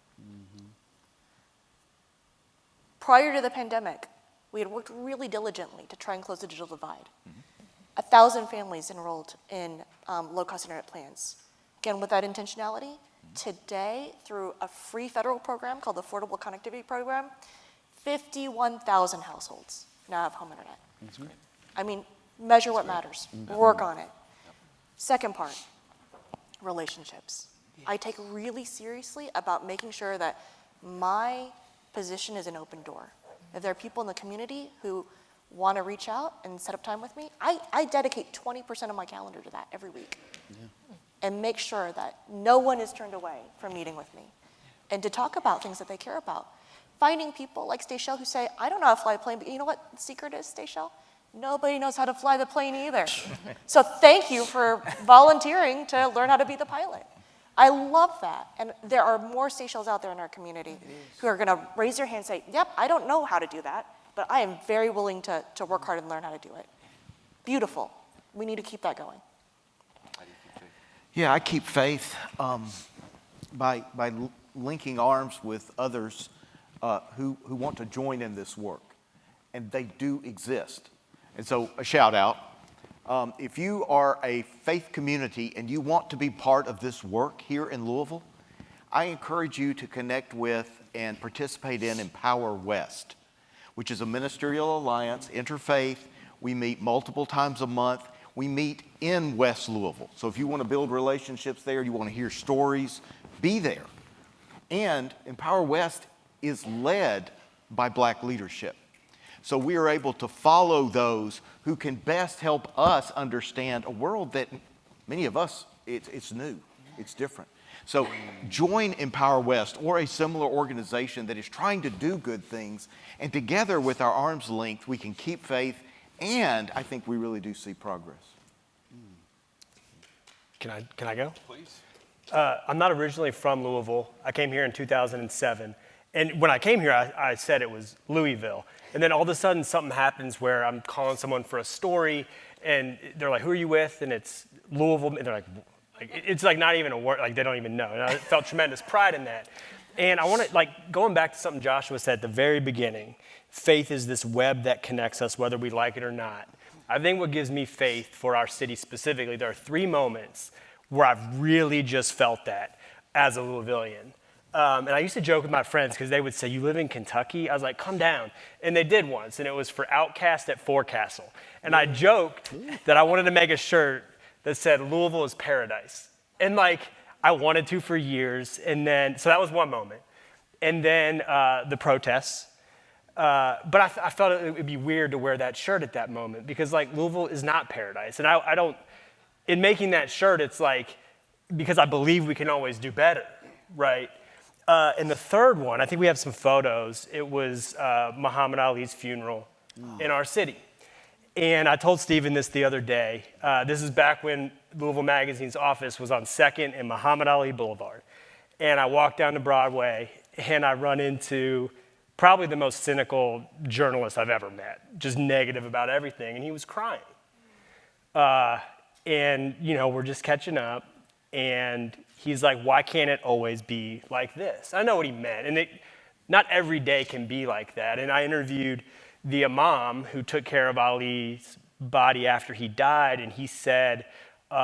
Prior to the pandemic, we had worked really diligently to try and close the digital divide. 1,000 families enrolled in low-cost internet plans. Again, with that intentionality, today, through a free federal program called the Affordable Connectivity Program, 51,000 households now have home internet. That's great. I mean, measure what matters. Work on it. Second part, relationships. I take really seriously about making sure that my position is an open door. If there are people in the community who want to reach out and set up time with me, I dedicate 20% of my calendar to that every week. And make sure that no one is turned away from meeting with me. And to talk about things that they care about. Finding people like Stachelle who say, I don't know how to fly a plane, but you know what the secret is, Stachelle? Nobody knows how to fly the plane either. So thank you for volunteering to learn how to be the pilot. I love that. And there are more Stachelles out there in our community who are gonna raise their hand and say, yep, I don't know how to do that, but I am very willing to work hard and learn how to do it. Beautiful. We need to keep that going. Yeah, I keep faith by linking arms with others who want to join in this work, and they do exist. And so a shout out. If you are a faith community and you want to be part of this work here in Louisville, I encourage you to connect with and participate in Empower West, which is a ministerial alliance, interfaith. We meet multiple times a month. We meet in West Louisville. So if you want to build relationships there, you want to hear stories, be there. And Empower West is led by Black leadership. So we are able to follow those who can best help us understand a world that many of us, it's new, it's different. So join Empower West or a similar organization that is trying to do good things, and together with our arm's length, we can keep faith, and I think we really do see progress. Can I go? Please. I'm not originally from Louisville. I came here in 2007. And when I came here, I said it was Louisville. And then all of a sudden something happens where I'm calling someone for a story and they're like, who are you with? And it's Louisville. And they're like, Like, it's like not even a word, like they don't even know. And I felt tremendous pride in that. And I want to, like, going back to something Joshua said at the very beginning, faith is this web that connects us whether we like it or not. I think what gives me faith for our city specifically, there are 3 moments where I've really just felt that as a Louisvillian. And I used to joke with my friends because they would say, you live in Kentucky? I was like, calm down. And they did once, and it was for Outcast at Forecastle. And I joked that I wanted to make a shirt that said, Louisville is paradise. And like, I wanted to for years. And then, so that was one moment. And then the protests. But I felt it would be weird to wear that shirt at that moment because like Louisville is not paradise. And I don't, in making that shirt, it's like, because I believe we can always do better, right? And the third one, I think we have some photos. It was Muhammad Ali's funeral in our city. And I told Stephen this the other day. This is back when Louisville Magazine's office was on 2nd and Muhammad Ali Boulevard. And I walked down to Broadway and I run into probably the most cynical journalist I've ever met, just negative about everything. And he was crying. And, you know, we're just catching up. And he's like, why can't it always be like this? I know what he meant. And not every day can be like that. And I interviewed the imam who took care of Ali's body after he died. And he said, you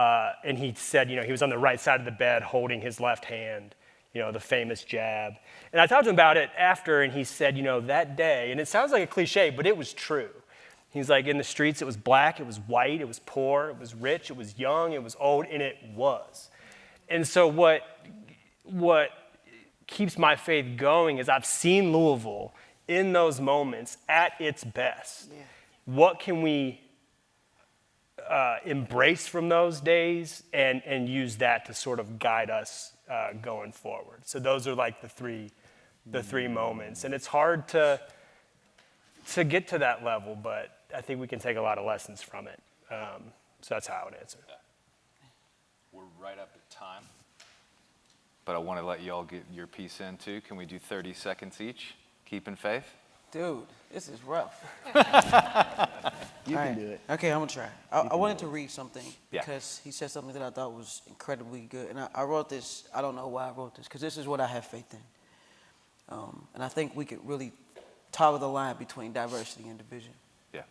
know, he was on the right side of the bed holding his left hand, you know, the famous jab. And I talked to him about it after, and he said, you know, that day, and it sounds like a cliche, but it was true. He's like, in the streets, it was black, it was white, it was poor, it was rich, it was young, it was old, and it was. And so what keeps my faith going is I've seen Louisville in those moments at its best. Yeah. What can we embrace from those days and use that to sort of guide us going forward? So those are like the three moments. And it's hard to get to that level, but I think we can take a lot of lessons from it. So that's how I would answer. We're right up at time, but I want to let you all get your piece in too. Can we do 30 seconds each? Keeping faith? Dude, this is rough. You can do it. Okay, I'm gonna try. I wanted to read something Yeah. because he said something that I thought was incredibly good. And I wrote this, I don't know why I wrote this, because this is what I have faith in. And I think we could really toggle the line between diversity and division. Yeah.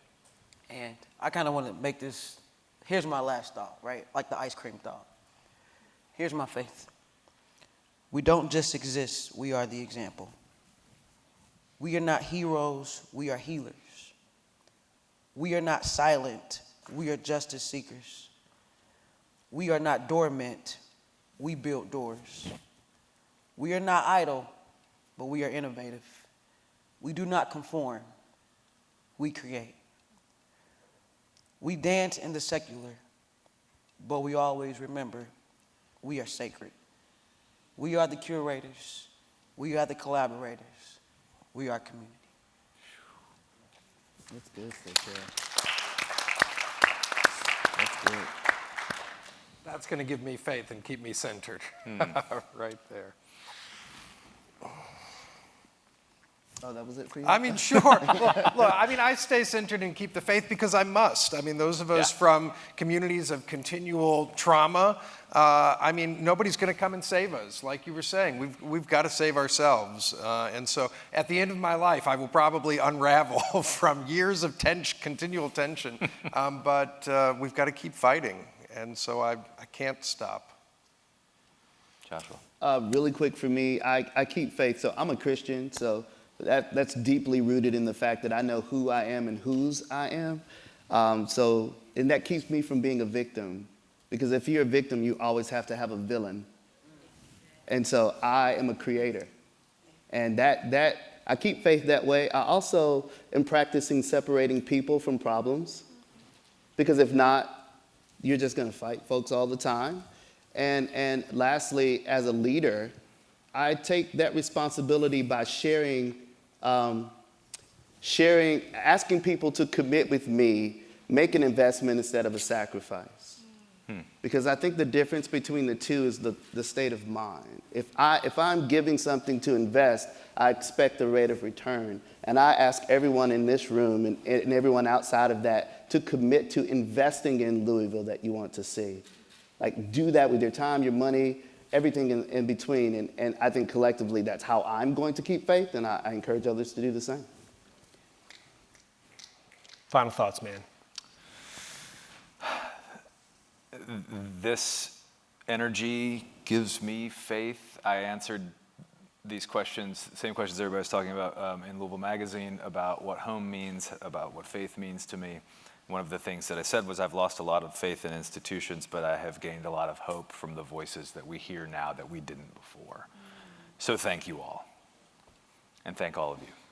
And I kind of want to make this, here's my last thought, right? Like the ice cream thought. Here's my faith. We don't just exist, we are the example. We are not heroes, we are healers. We are not silent, we are justice seekers. We are not dormant, we build doors. We are not idle, but we are innovative. We do not conform, we create. We dance in the secular, but we always remember we are sacred. We are the curators, we are the collaborators, we are community. That's good, Stachelle. That's good. That's going to give me faith and keep me centered. Right there. Oh, that was it for you? I mean, sure. Look, I mean, I stay centered and keep the faith because I must. I mean, those of us from communities of continual trauma, I mean, nobody's going to come and save us. Like you were saying, we've got to save ourselves. And so at the end of my life, I will probably unravel from years of continual tension. But we've got to keep fighting. And so I can't stop. Joshua. Really quick for me, I keep faith. So I'm a Christian, so that's deeply rooted in the fact that I know who I am and whose I am. And that keeps me from being a victim. Because if you're a victim, you always have to have a villain. And so I am a creator. And that I keep faith that way. I also am practicing separating people from problems. Because if not, you're just going to fight folks all the time. And lastly, as a leader, I take that responsibility by asking people to commit with me, make an investment instead of a sacrifice. Because I think the difference between the two is the state of mind. If I'm giving something to invest, I expect a rate of return. And I ask everyone in this room and everyone outside of that to commit to investing in Louisville that you want to see. Like, do that with your time, your money, everything in between. And I think collectively that's how I'm going to keep faith, and I encourage others to do the same. Final thoughts, man. This energy gives me faith. I answered these questions, same questions everybody's talking about in Louisville Magazine, about what home means, about what faith means to me. One of the things that I said was I've lost a lot of faith in institutions, but I have gained a lot of hope from the voices that we hear now that we didn't before. So thank you all, and thank all of you.